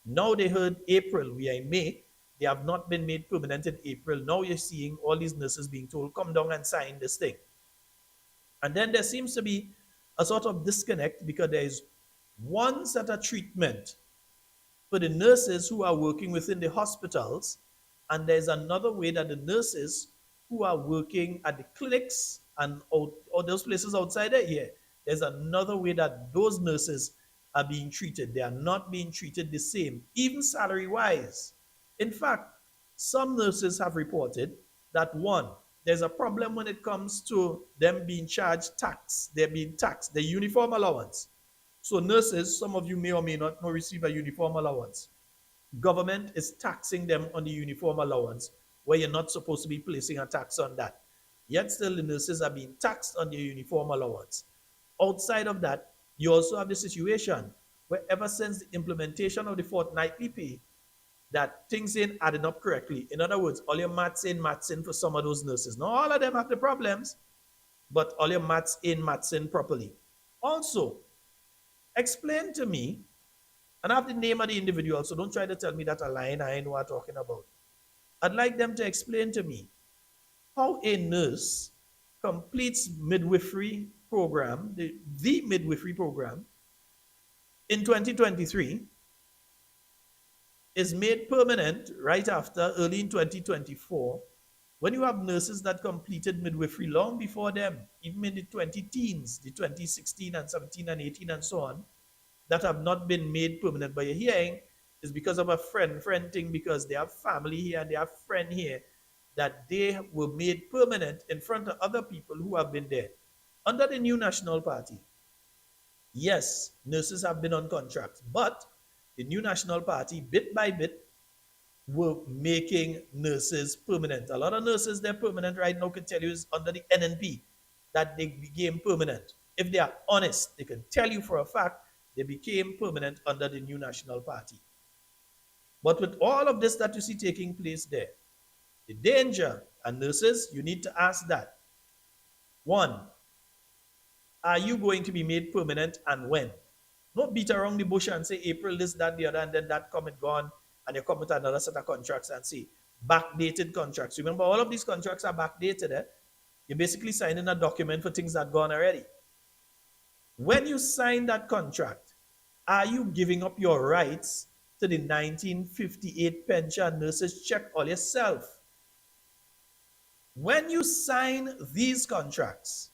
Now they heard April, we are in May, they have not been made permanent in April. Now you're seeing all these nurses being told, come down and sign this thing. And then there seems to be a sort of disconnect because there is one set of treatment for the nurses who are working within the hospitals, and there's another way that the nurses who are working at the clinics and or those places outside there, there's another way that those nurses are being treated. They are not being treated the same, even salary-wise. In fact, some nurses have reported that, one, there's a problem when it comes to them being charged tax. They're being taxed, the uniform allowance. So nurses, some of you may or may not know, receive a uniform allowance. Government is taxing them on the uniform allowance, where you're not supposed to be placing a tax on that. Yet still the nurses are being taxed on their uniform allowance. Outside of that, you also have the situation where ever since the implementation of the fortnightly pay, that things ain't adding up correctly. In other words, all your maths in for some of those nurses. Not all of them have the problems, but all your maths in properly. Also, explain to me, and I have the name of the individual, so don't try to tell me that a line I know what I'm talking about. I'd like them to explain to me how a nurse completes midwifery program, the midwifery program, in 2023 is made permanent right after early in 2024 when you have nurses that completed midwifery long before them, even in the 20-teens, the 2016 and 17 and 18 and so on, that have not been made permanent. But you're hearing is because of a friend thing, because they have family here and they have friend here, that they were made permanent in front of other people who have been there. Under the new National Party, yes, nurses have been on contracts, but the new National Party, bit by bit, were making nurses permanent. A lot of nurses, they're permanent right now, can tell you is under the NNP that they became permanent. If they are honest, they can tell you for a fact they became permanent under the new National Party. But with all of this that you see taking place there, the danger, and nurses, you need to ask that. One, are you going to be made permanent and when? Don't beat around the bush and say April, this, that, the other, and then that come and gone, and you come with another set of contracts and say backdated contracts. Remember, all of these contracts are backdated. You're basically signing a document for things that gone already. When you sign that contract, are you giving up your rights to the 1958 pension? Nurses, check all yourself. When you sign these contracts,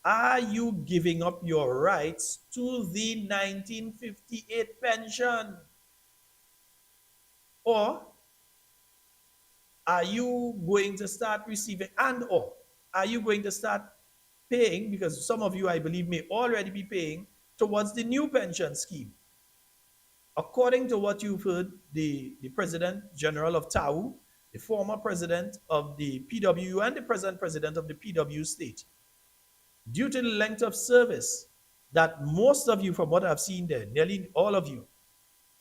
are you giving up your rights to the 1958 pension? Or are you going to start receiving, and or are you going to start paying, because some of you, I believe, may already be paying towards the new pension scheme? According to what you've heard, the President General of TAU, the former president of the PWU, and the present president of the PW state, due to the length of service that most of you, from what I've seen there, nearly all of you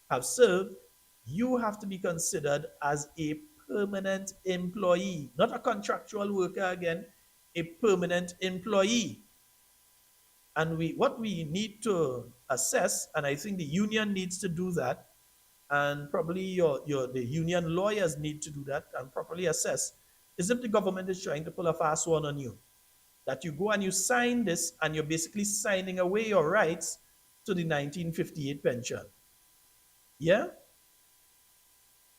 have served, you have to be considered as a permanent employee, not a contractual worker again, a permanent employee. And what we need to assess, and I think the union needs to do that, and probably the union lawyers need to do that and properly assess, is if the government is trying to pull a fast one on you. That you go and you sign this, and you're basically signing away your rights to the 1958 pension. Yeah?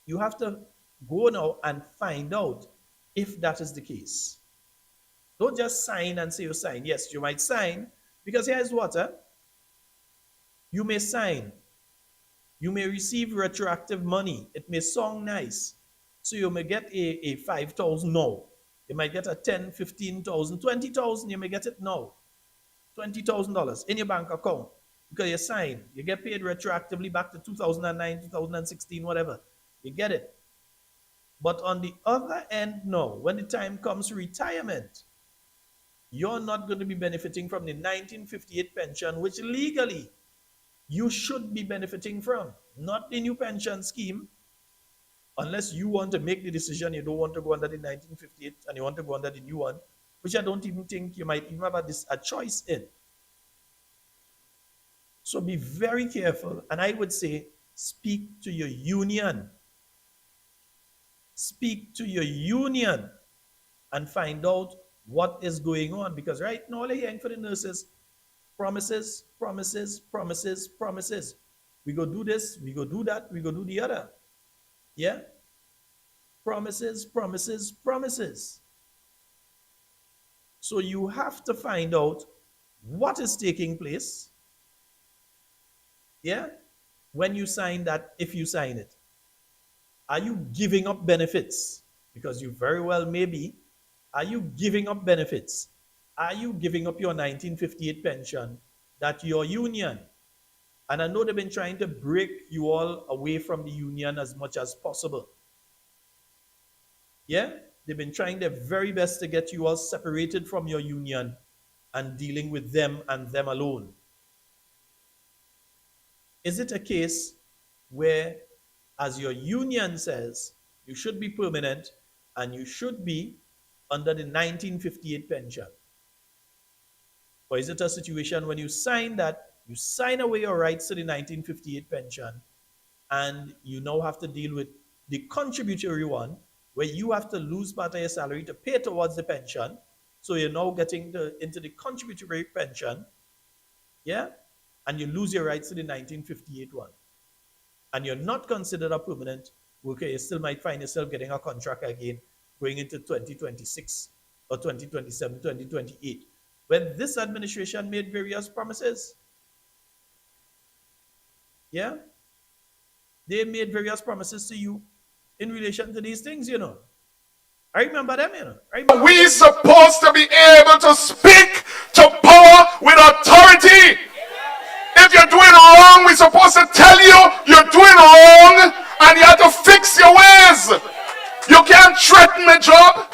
You have to go now and find out if that is the case. Don't just sign and say you sign. Yes, you might sign, because here's what, you may sign. You may receive retroactive money. It may sound nice. So you may get a 5,000 now. You might get a 10, 15,000, 20,000. You may get it now. $20,000 in your bank account. Because you sign. You get paid retroactively back to 2009, 2016, whatever. You get it. But on the other end now, when the time comes to retirement, you're not going to be benefiting from the 1958 pension, which legally you should be benefiting from, not the new pension scheme, unless you want to make the decision you don't want to go under the 1958 and you want to go under the new one, which I don't even think you might even have a choice in. So be very careful, and I would say speak to your union. Speak to your union and find out what is going on, because right now all you're hearing for the nurses, promises, promises, promises, promises. We go do this, we go do that, we go do the other. Yeah? Promises, promises, promises. So you have to find out what is taking place. Yeah? When you sign that, if you sign it. Are you giving up benefits? Because you very well may be. Are you giving up benefits? Are you giving up your 1958 pension that your union, and I know they've been trying to break you all away from the union as much as possible. Yeah? They've been trying their very best to get you all separated from your union and dealing with them and them alone. Is it a case where, as your union says, you should be permanent and you should be under the 1958 pension? Or is it a situation when you sign that, You sign away your rights to the 1958 pension, and you now have to deal with the contributory one, where you have to lose part of your salary to pay towards the pension. So you're now getting into the contributory pension, yeah, and you lose your rights to the 1958 one, and you're not considered a permanent worker. You still might find yourself getting a contract again going into 2026 or 2027, 2028. When this administration made various promises, yeah, they made various promises to you in relation to these things, you know. I remember them, you know. We supposed to be able to speak to power with authority. If you're doing wrong, we're supposed to tell you you're doing wrong and you have to fix your ways. You can't threaten my job.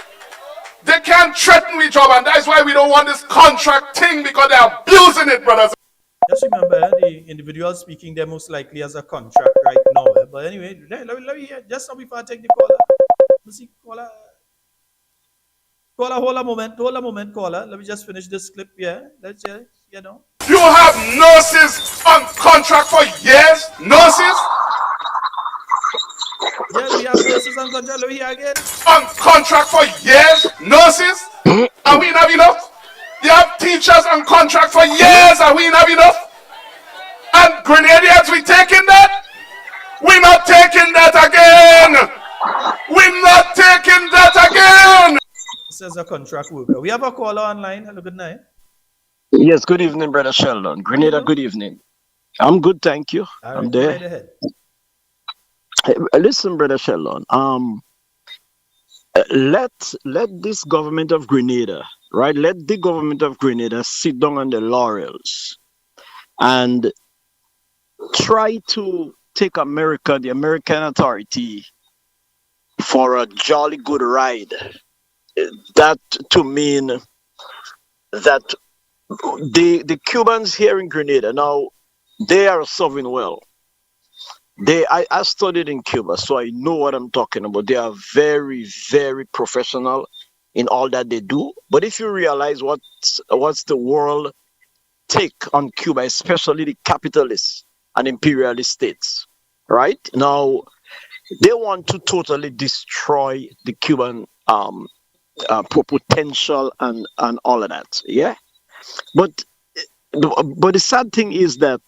They can't threaten me job, and that's why we don't want this contract thing, because they're abusing it, brothers. Just remember, the individual speaking there most likely has a contract right now. But anyway, let me hear. Just now before I take the caller. Let's see, caller, hold a moment, caller. Let me just finish this clip here. Let's just, you know. You have nurses on contract for years. Nurses Yeah, we have nurses on contract. Let me hear again. on contract for years. Nurses. Are we not enough? You have teachers on contract for years. Are we not enough? And Grenadians, we taking that? We're not taking that again. We're not taking that again. This is a contract worker. We have a caller online. Hello, good night. Yes, good evening, Brother Sheldon. Grenada, good evening. I'm good, thank you. All I'm right, there. right ahead. Listen, Brother Sheldon. Let this government of Grenada, right? Let the government of Grenada sit down on the laurels and try to take America, the American authority, for a jolly good ride. That to mean that the Cubans here in Grenada now, they are serving well. I studied in Cuba, so I know what I'm talking about. They are very, very professional in all that they do. But if you realize what's the world take on Cuba, especially the capitalist and imperialist states, right? Now, they want to totally destroy the Cuban potential and all of that, yeah? But the sad thing is that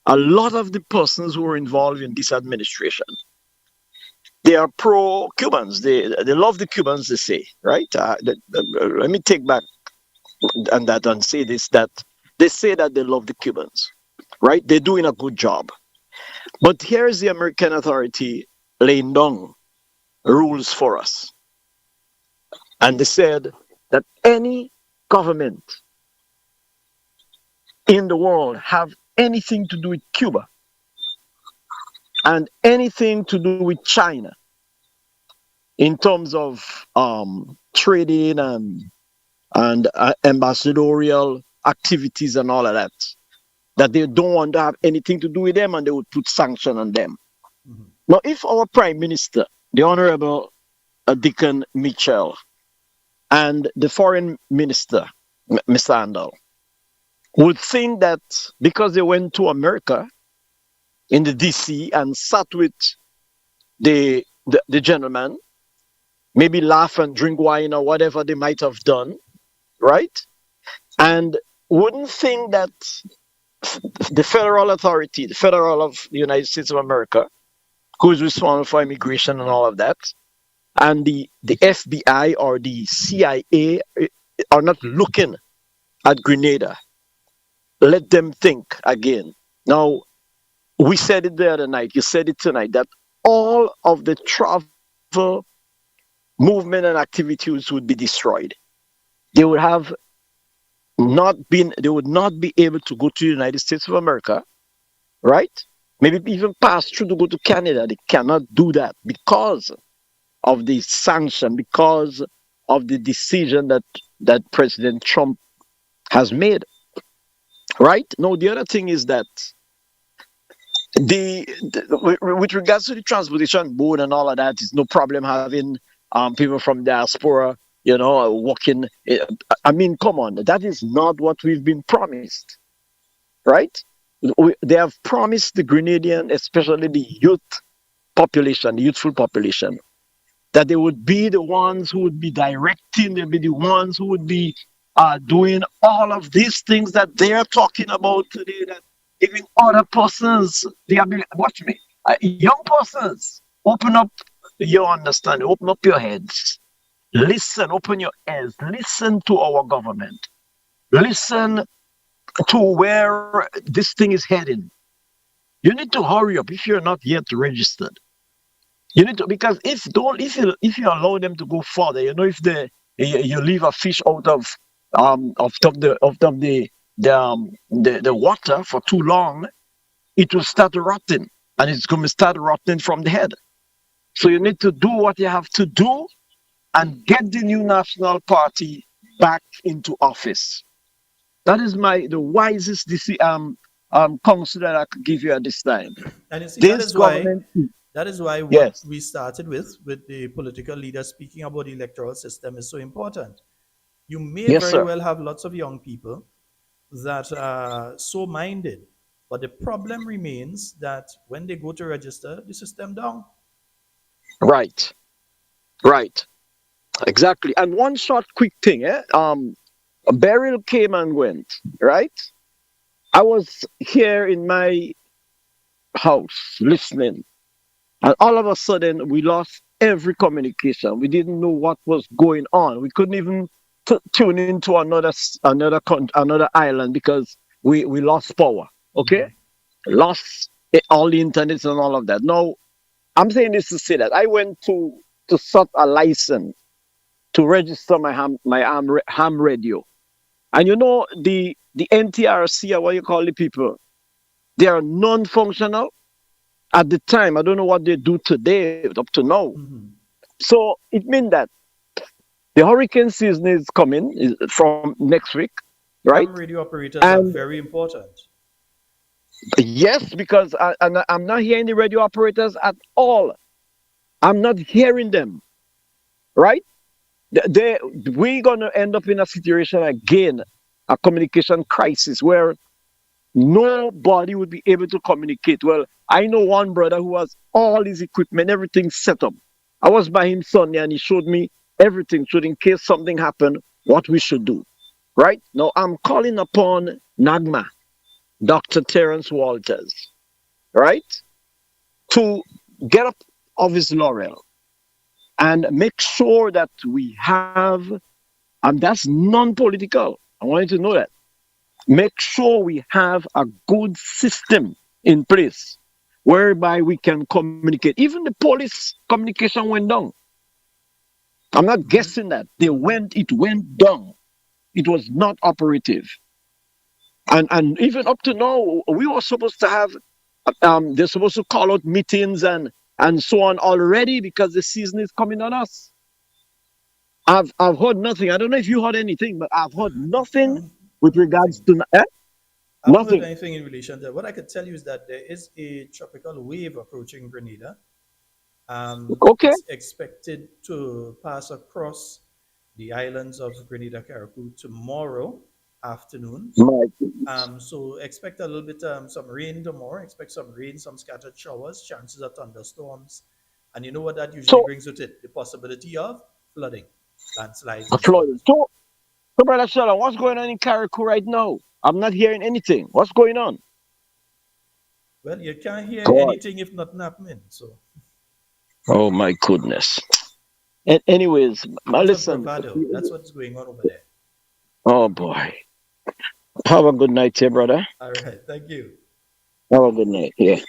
a lot of the persons who are involved in this administration, they are pro-Cubans. They love the Cubans, they say, right? Let me take back on that and say this, that they say that they love the Cubans, right? They're doing a good job. But here is the American authority laying down rules for us. And they said that any government in the world have anything to do with Cuba and anything to do with China in terms of trading and ambassadorial activities and all of that, that they don't want to have anything to do with them and they would put sanction on them. Mm-hmm. Now, if our Prime Minister, the Honorable Deacon Mitchell, and the Foreign Minister, Mr. Andal, would think that because they went to America in the DC and sat with the gentleman, maybe laugh and drink wine or whatever they might have done, right? And wouldn't think that the federal authority, the federal of the United States of America, who is responsible for immigration and all of that, and the FBI or the CIA are not looking at Grenada. Let them think again. Now, we said it the other night, you said it tonight, that all of the travel, movement and activities would be destroyed. They would not be able to go to the United States of America, right? Maybe even pass through to go to Canada. They cannot do that because of the sanction, because of the decision that President Trump has made. Right? No, the other thing is that with regards to the transportation board and all of that, it's no problem having people from diaspora, working. I mean, come on, that is not what we've been promised. right? They have promised the Grenadian, especially the youth population, the youthful population, that they would be the ones who would be directing, they'd be the ones who would be doing all of these things that they're talking about today, that giving other persons the ability. Watch me. Young persons, open up your understanding, open up your heads, listen, open your ears, listen to our government, listen to where this thing is heading. You need to hurry up if you're not yet registered. You need to, because if you allow them to go further, if you leave a fish out of the water for too long, it will start rotting, and it's going to start rotting from the head. So you need to do what you have to do and get the new national party back into office. That is the wisest counsel that I could give you at this time. And you see, This government, that is why what yes, we started with the political leaders speaking about the electoral system is so important. You may yes, very sir. well have lots of young people that are so minded, but the problem remains that when they go to register, the system down. Right, right, exactly. And one short, quick thing, a burial came and went, right? I was here in my house listening, and all of a sudden we lost every communication. We didn't know what was going on. We couldn't even tune into another island because we lost power. Okay, lost all the internet and all of that. Now I'm saying this to say that I went to sort a license to register my ham radio, and the NTRC, or what you call the people, they are non-functional at the time. I don't know what they do today up to now. So it means that the hurricane season is coming from next week, right? Ham radio operators are And very important. yes, because I'm not hearing the radio operators at all. I'm not hearing them, right? We're going to end up in a situation again, a communication crisis where nobody would be able to communicate. Well, I know one brother who has all his equipment, everything set up. I was by him Sunday and he showed me everything, so in case something happened, what we should do. Right? Now I'm calling upon NAGMA, Dr. Terence Walters, right? To get up of his laurel and make sure that we have, and that's non-political. I want you to know that. Make sure we have a good system in place whereby we can communicate. Even the police communication went down. I'm not guessing that. It went down. It was not operative. And even up to now, we were supposed to have, they're supposed to call out meetings and so on already because the season is coming on us. I've heard nothing. I don't know if you heard anything, but I've heard nothing with regards to I haven't heard nothing. anything in relation to that. What I could tell you is that there is a tropical wave approaching Grenada. Okay. It's expected to pass across the islands of Grenada, Carriacou tomorrow afternoon. My goodness. So expect a little bit some rain tomorrow. Expect some rain, some scattered showers, chances of thunderstorms, and you know what that usually So, brings with it? The possibility of flooding, landslides, a and so on. Florida. So, Brother Sheldon, what's going on in Carriacou right now? I'm not hearing anything. What's going on? Well, you can't hear God. anything if nothing happening. So Oh my goodness. And anyways, now lots of listen. bravado. That's what's going on over there. Oh boy. Have a good night here, brother. All right, thank you. Have a good night. Yeah.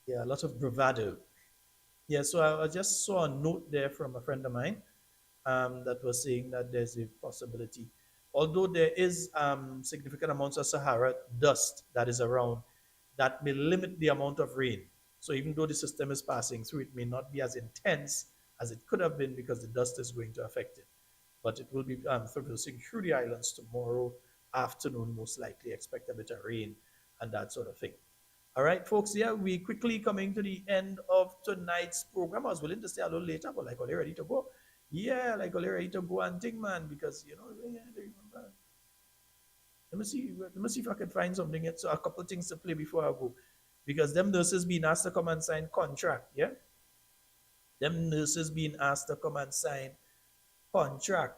Yeah, a lot of bravado. Yeah, so I just saw a note there from a friend of mine that was saying that there's a possibility, although there is significant amounts of Sahara dust that is around, that may limit the amount of rain. So even though the system is passing through, it may not be as intense as it could have been because the dust is going to affect it. But it will be traversing through the islands tomorrow afternoon, most likely. Expect a bit of rain and that sort of thing. All right, folks, yeah, we quickly coming to the end of tonight's program. I was willing to stay a little later, but like, are they ready to go? Yeah, like, are they ready to go and think, man, because, Let me see if I can find something. So a couple things to play before I go, because them nurses being asked to come and sign contract. Yeah, them nurses being asked to come and sign contract.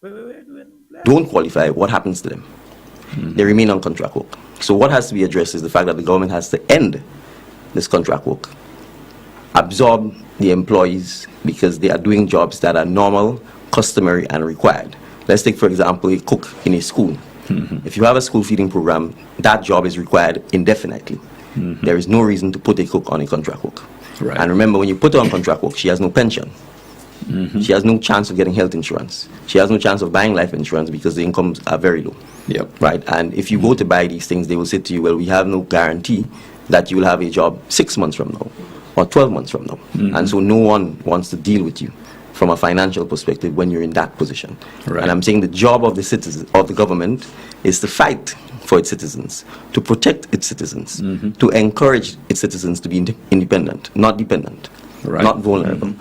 Wait, don't qualify, what happens to them? They remain on contract work. So what has to be addressed is the fact that the government has to end this contract work, absorb the employees because they are doing jobs that are normal, customary, and required. Let's take, for example, a cook in a school. If you have a school feeding program, that job is required indefinitely. There is no reason to put a cook on a contract work. Right. And remember, when you put her on contract work, she has no pension. She has no chance of getting health insurance. She has no chance of buying life insurance because the incomes are very low. Yep. Right. And if you go to buy these things, they will say to you, well, we have no guarantee that you will have a job 6 months from now or 12 months from now. And so no one wants to deal with you from a financial perspective when you're in that position. Right. And I'm saying the job of the citizens, of the government, is to fight for its citizens, to protect its citizens, to encourage its citizens to be independent, not dependent, not vulnerable.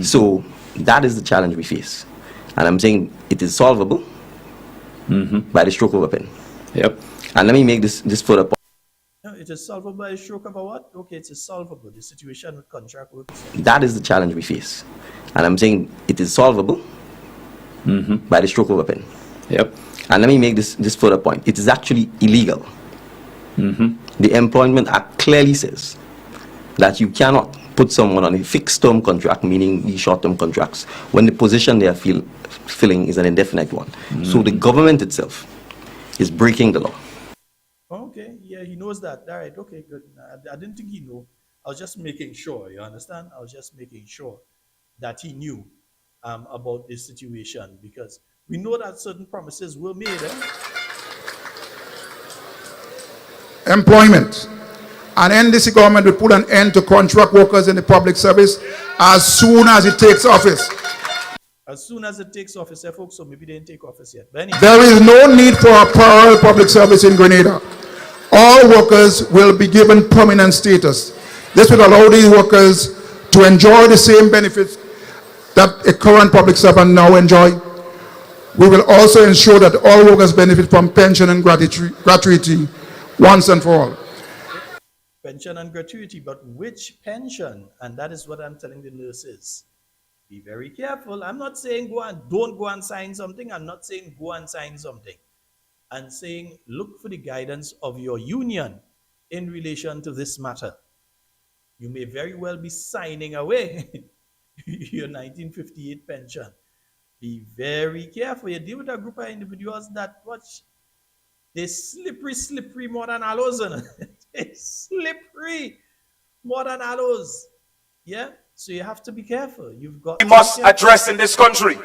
So that is the challenge we face. And I'm saying it is solvable by the stroke of a pen. Yep. And let me make this further point. No, it is solvable by a stroke of a what? Okay, it is solvable. The situation with contract workers. That is the challenge we face. And I'm saying it is solvable by the stroke of a pen. Yep. And let me make this further point. It is actually illegal. The Employment Act clearly says that you cannot put someone on a fixed term contract, meaning these short term contracts, when the position they are filling is an indefinite one. So the government itself is breaking the law. Okay, yeah, he knows that. All right, okay, good. I didn't think he knew. I was just making sure, you understand? I was just making sure that he knew about this situation, because we know that certain promises were made. Employment. And NDC government will put an end to contract workers in the public service as soon as it takes office. As soon as it takes office, folks, so maybe they didn't take office yet. But anyway. There is no need for a parallel public service in Grenada. All workers will be given permanent status. This will allow these workers to enjoy the same benefits that a current public servant now enjoy. We will also ensure that all workers benefit from pension and gratuity once and for all. Pension and gratuity, but which pension? And that is what I'm telling the nurses. Be very careful. I'm not saying don't go and sign something. I'm not saying go and sign something. I'm saying look for the guidance of your union in relation to this matter. You may very well be signing away your 1958 pension. Be very careful. You deal with a group of individuals that watch. They're slippery more than aloes. They're slippery more than aloes. Yeah? So you have to be careful. You've got. We must address in this country.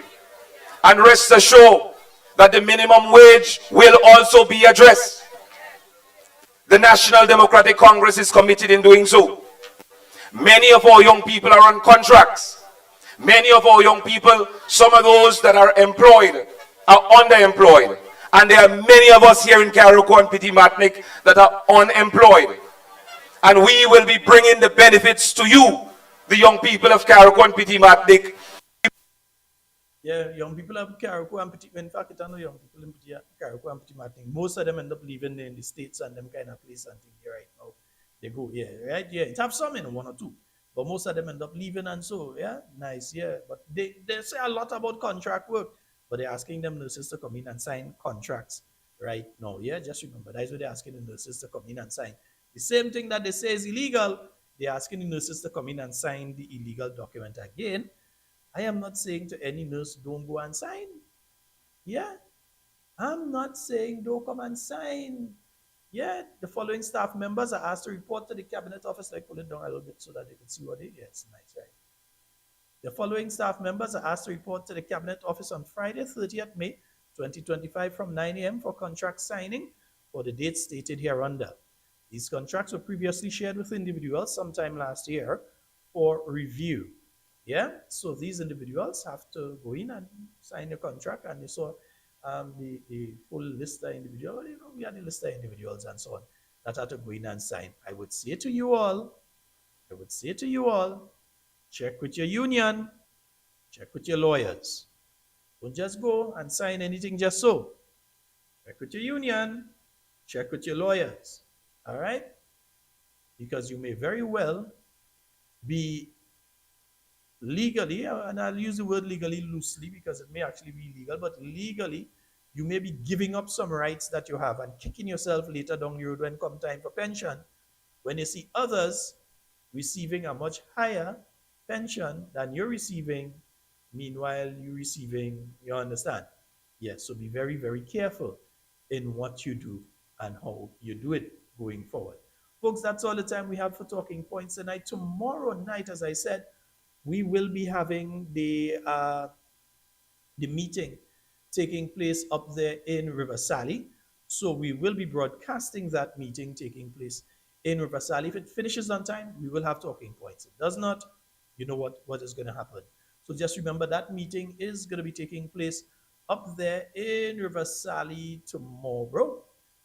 And rest assured that the minimum wage will also be addressed. The National Democratic Congress is committed in doing so. Many of our young people are on contracts. Many of our young people, some of those that are employed, are underemployed. And there are many of us here in Carriacou and Petit Martinique that are unemployed. And we will be bringing the benefits to you, the young people of Carriacou and Petit Martinique. Yeah, young people of Carriacou and Petit, in fact, I know young people in Carriacou and Petit Martinique, most of them end up living in the States and them kind of place and thing here right now. They go, yeah, right? Yeah, it have some in one or two. But most of them end up leaving, and so, yeah, nice, yeah. But they say a lot about contract work, but they're asking them nurses to come in and sign contracts right now. Yeah, just remember, that's what they're asking the nurses to come in and sign. The same thing that they say is illegal, they're asking the nurses to come in and sign the illegal document again. I am not saying to any nurse, don't go and sign. Yeah, I'm not saying don't come and sign. Yeah, the following staff members are asked to report to the cabinet office. Like, pull it down a little bit so that they can see what it is. Yeah, it's nice, right? The following staff members are asked to report to the cabinet office on Friday, 30th May, 2025 from 9 a.m. for contract signing for the dates stated hereunder. These contracts were previously shared with individuals sometime last year for review. Yeah, so these individuals have to go in and sign a contract, and you saw the full list of individuals, you know, we had the list of individuals and so on that had to go in and sign. I would say to you all, check with your union, check with your lawyers. Don't just go and sign anything just so. Check with your union, check with your lawyers. All right? Because you may very well be legally, and I'll use the word legally loosely because it may actually be legal, but legally, you may be giving up some rights that you have and kicking yourself later down the road when come time for pension. When you see others receiving a much higher pension than you're receiving, meanwhile you're receiving, you understand? Yes, so be very, very careful in what you do and how you do it going forward. Folks, that's all the time we have for Talking Points tonight. Tomorrow night, as I said, we will be having the meeting taking place up there in River Sally. So we will be broadcasting that meeting taking place in River Sally. If it finishes on time, we will have Talking Points. If it does not, you know what is going to happen. So just remember that meeting is going to be taking place up there in River Sally tomorrow.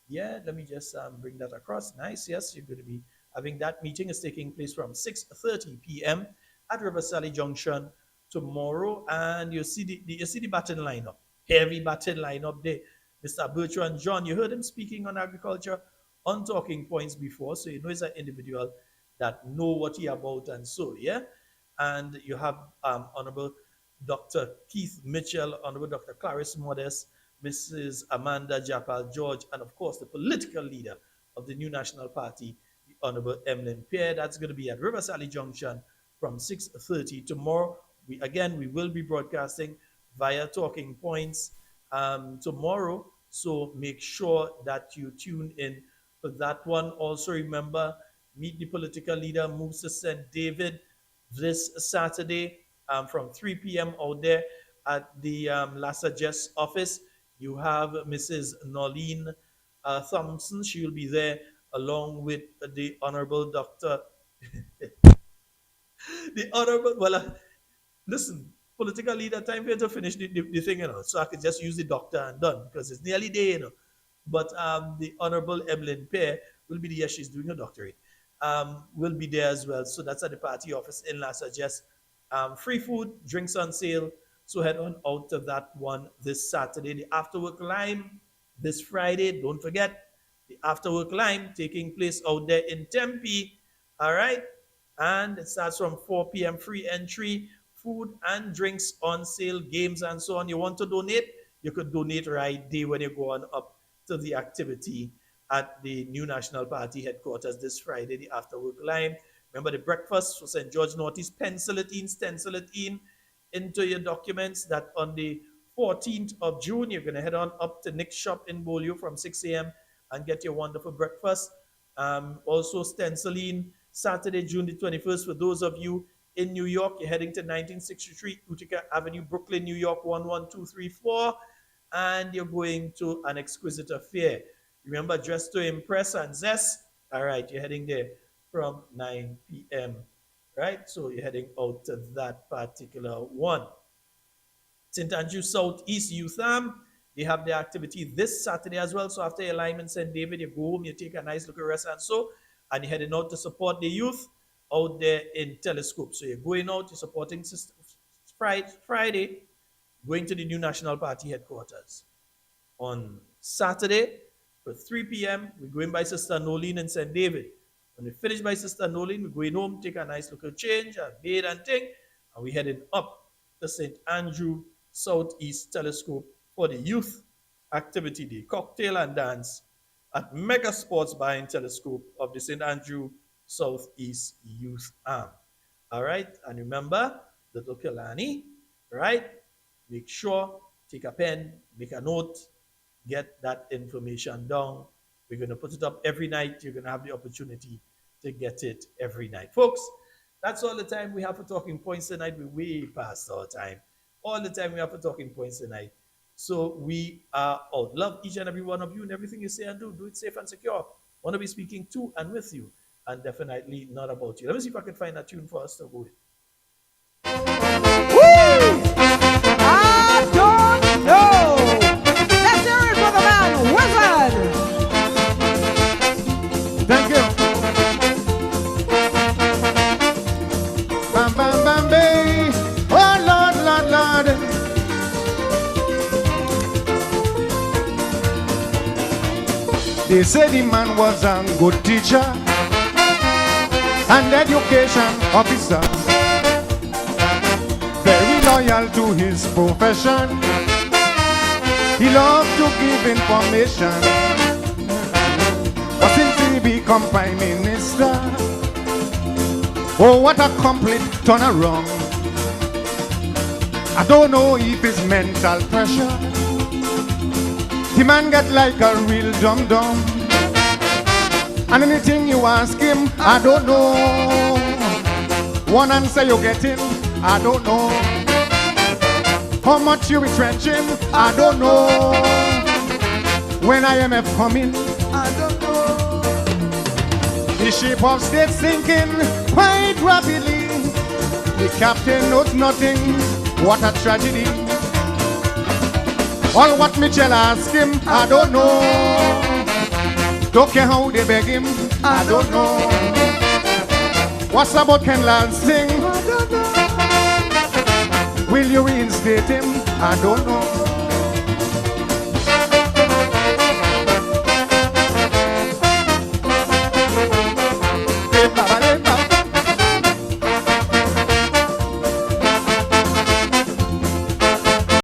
Yeah, let me just bring that across. Nice. Yes, you're going to be having that meeting. Is taking place from 6:30 p.m. at River Sally Junction tomorrow. And you see the batting lineup, heavy batting lineup there. Mr. Bertrand John, you heard him speaking on agriculture on Talking Points before, so you know he's an individual that know what he about and so, yeah. And you have Honorable Dr. Keith Mitchell, Honorable Dr. Clarice Modest, Mrs. Amanda Japal George, and of course the political leader of the New National Party, the Honorable Emlyn Pierre. That's going to be at River Sally Junction from 6:30 tomorrow. We will be broadcasting via Talking Points tomorrow, so make sure that you tune in for that one. Also remember, meet the political leader, moves to St. David this Saturday from 3 p.m. out there at the Lassa Jess office. You have Mrs. Norleen Thompson. She will be there along with the Honorable Dr. Listen, political leader, time for you to finish the thing, so I could just use the doctor and done because it's nearly there, But the Honorable Emlyn Pear will be there. She's doing her doctorate. Will be there as well. So that's at the party office in Lassa Jess. Free food, drinks on sale. So head on out to that one this Saturday. The Afterwork Lime this Friday. Don't forget the Afterwork Lime taking place out there in Tempe. All right. And it starts from 4 p.m. free entry, food and drinks on sale, games and so on. You want to donate? You could donate right there when you go on up to the activity at the New National Party headquarters this Friday, the Afterwork Lime. Remember the breakfast for St. George Northeast, stencil it in into your documents that on the 14th of June, you're going to head on up to Nick's shop in Bolio from 6 a.m. and get your wonderful breakfast. Also stenciling Saturday, June the 21st, for those of you in New York, you're heading to 1963 Utica Avenue, Brooklyn, New York, 11234, and you're going to an exquisite affair. Remember, dress to impress and zest. All right, you're heading there from 9 p.m. Right, so you're heading out to that particular one. St. Andrew Southeast Youth they have their activity this Saturday as well. So after your Lyman St. David, you go home, you take a nice little rest and so, and you're heading out to support the youth out there in Telescope. So you're going out, you're supporting Friday, going to the New National Party headquarters. On Saturday, for 3 p.m., we're going by Sister Nolene in St. David. When we finish by Sister Nolene, we're going home, take a nice little change, a bathe and thing, and we're heading up to St. Andrew Southeast Telescope for the youth activity day, cocktail and dance at Mega Sports Bar in Telescope of the St. Andrew Southeast Youth Arm. All right, and remember, little Kilani, right? Make sure, take a pen, make a note, get that information down. We're going to put it up every night. You're going to have the opportunity to get it every night. Folks, that's all the time we have for Talking Points tonight. We're way past our time. All the time we have for Talking Points tonight. So we are out. Love each and every one of you, and everything you say and do, do it safe and secure. Want to be speaking to and with you, and definitely not about you. Let me see if I can find a tune for us to go with. Woo! I don't know. Let's hear it for the man, Wizard. Thank you. Bam, bam, bam, bam. Oh, Lord, Lord, Lord. They say the man was a good teacher and education officer, very loyal to his profession. He loved to give information. But since he become Prime Minister, oh, what a complete turnaround. I don't know if it's mental pressure. The man get like a real dum-dum. And anything you ask him, I don't know. One answer you get him, I don't know. How much you be stretching, I don't know. When IMF coming, I don't know. The ship of state sinking quite rapidly. The captain knows nothing, what a tragedy. All what Mitchell ask him, I don't know. Don't care how they beg him, I don't know. What's about Ken Lansing? I don't know. Will you reinstate him? I don't know.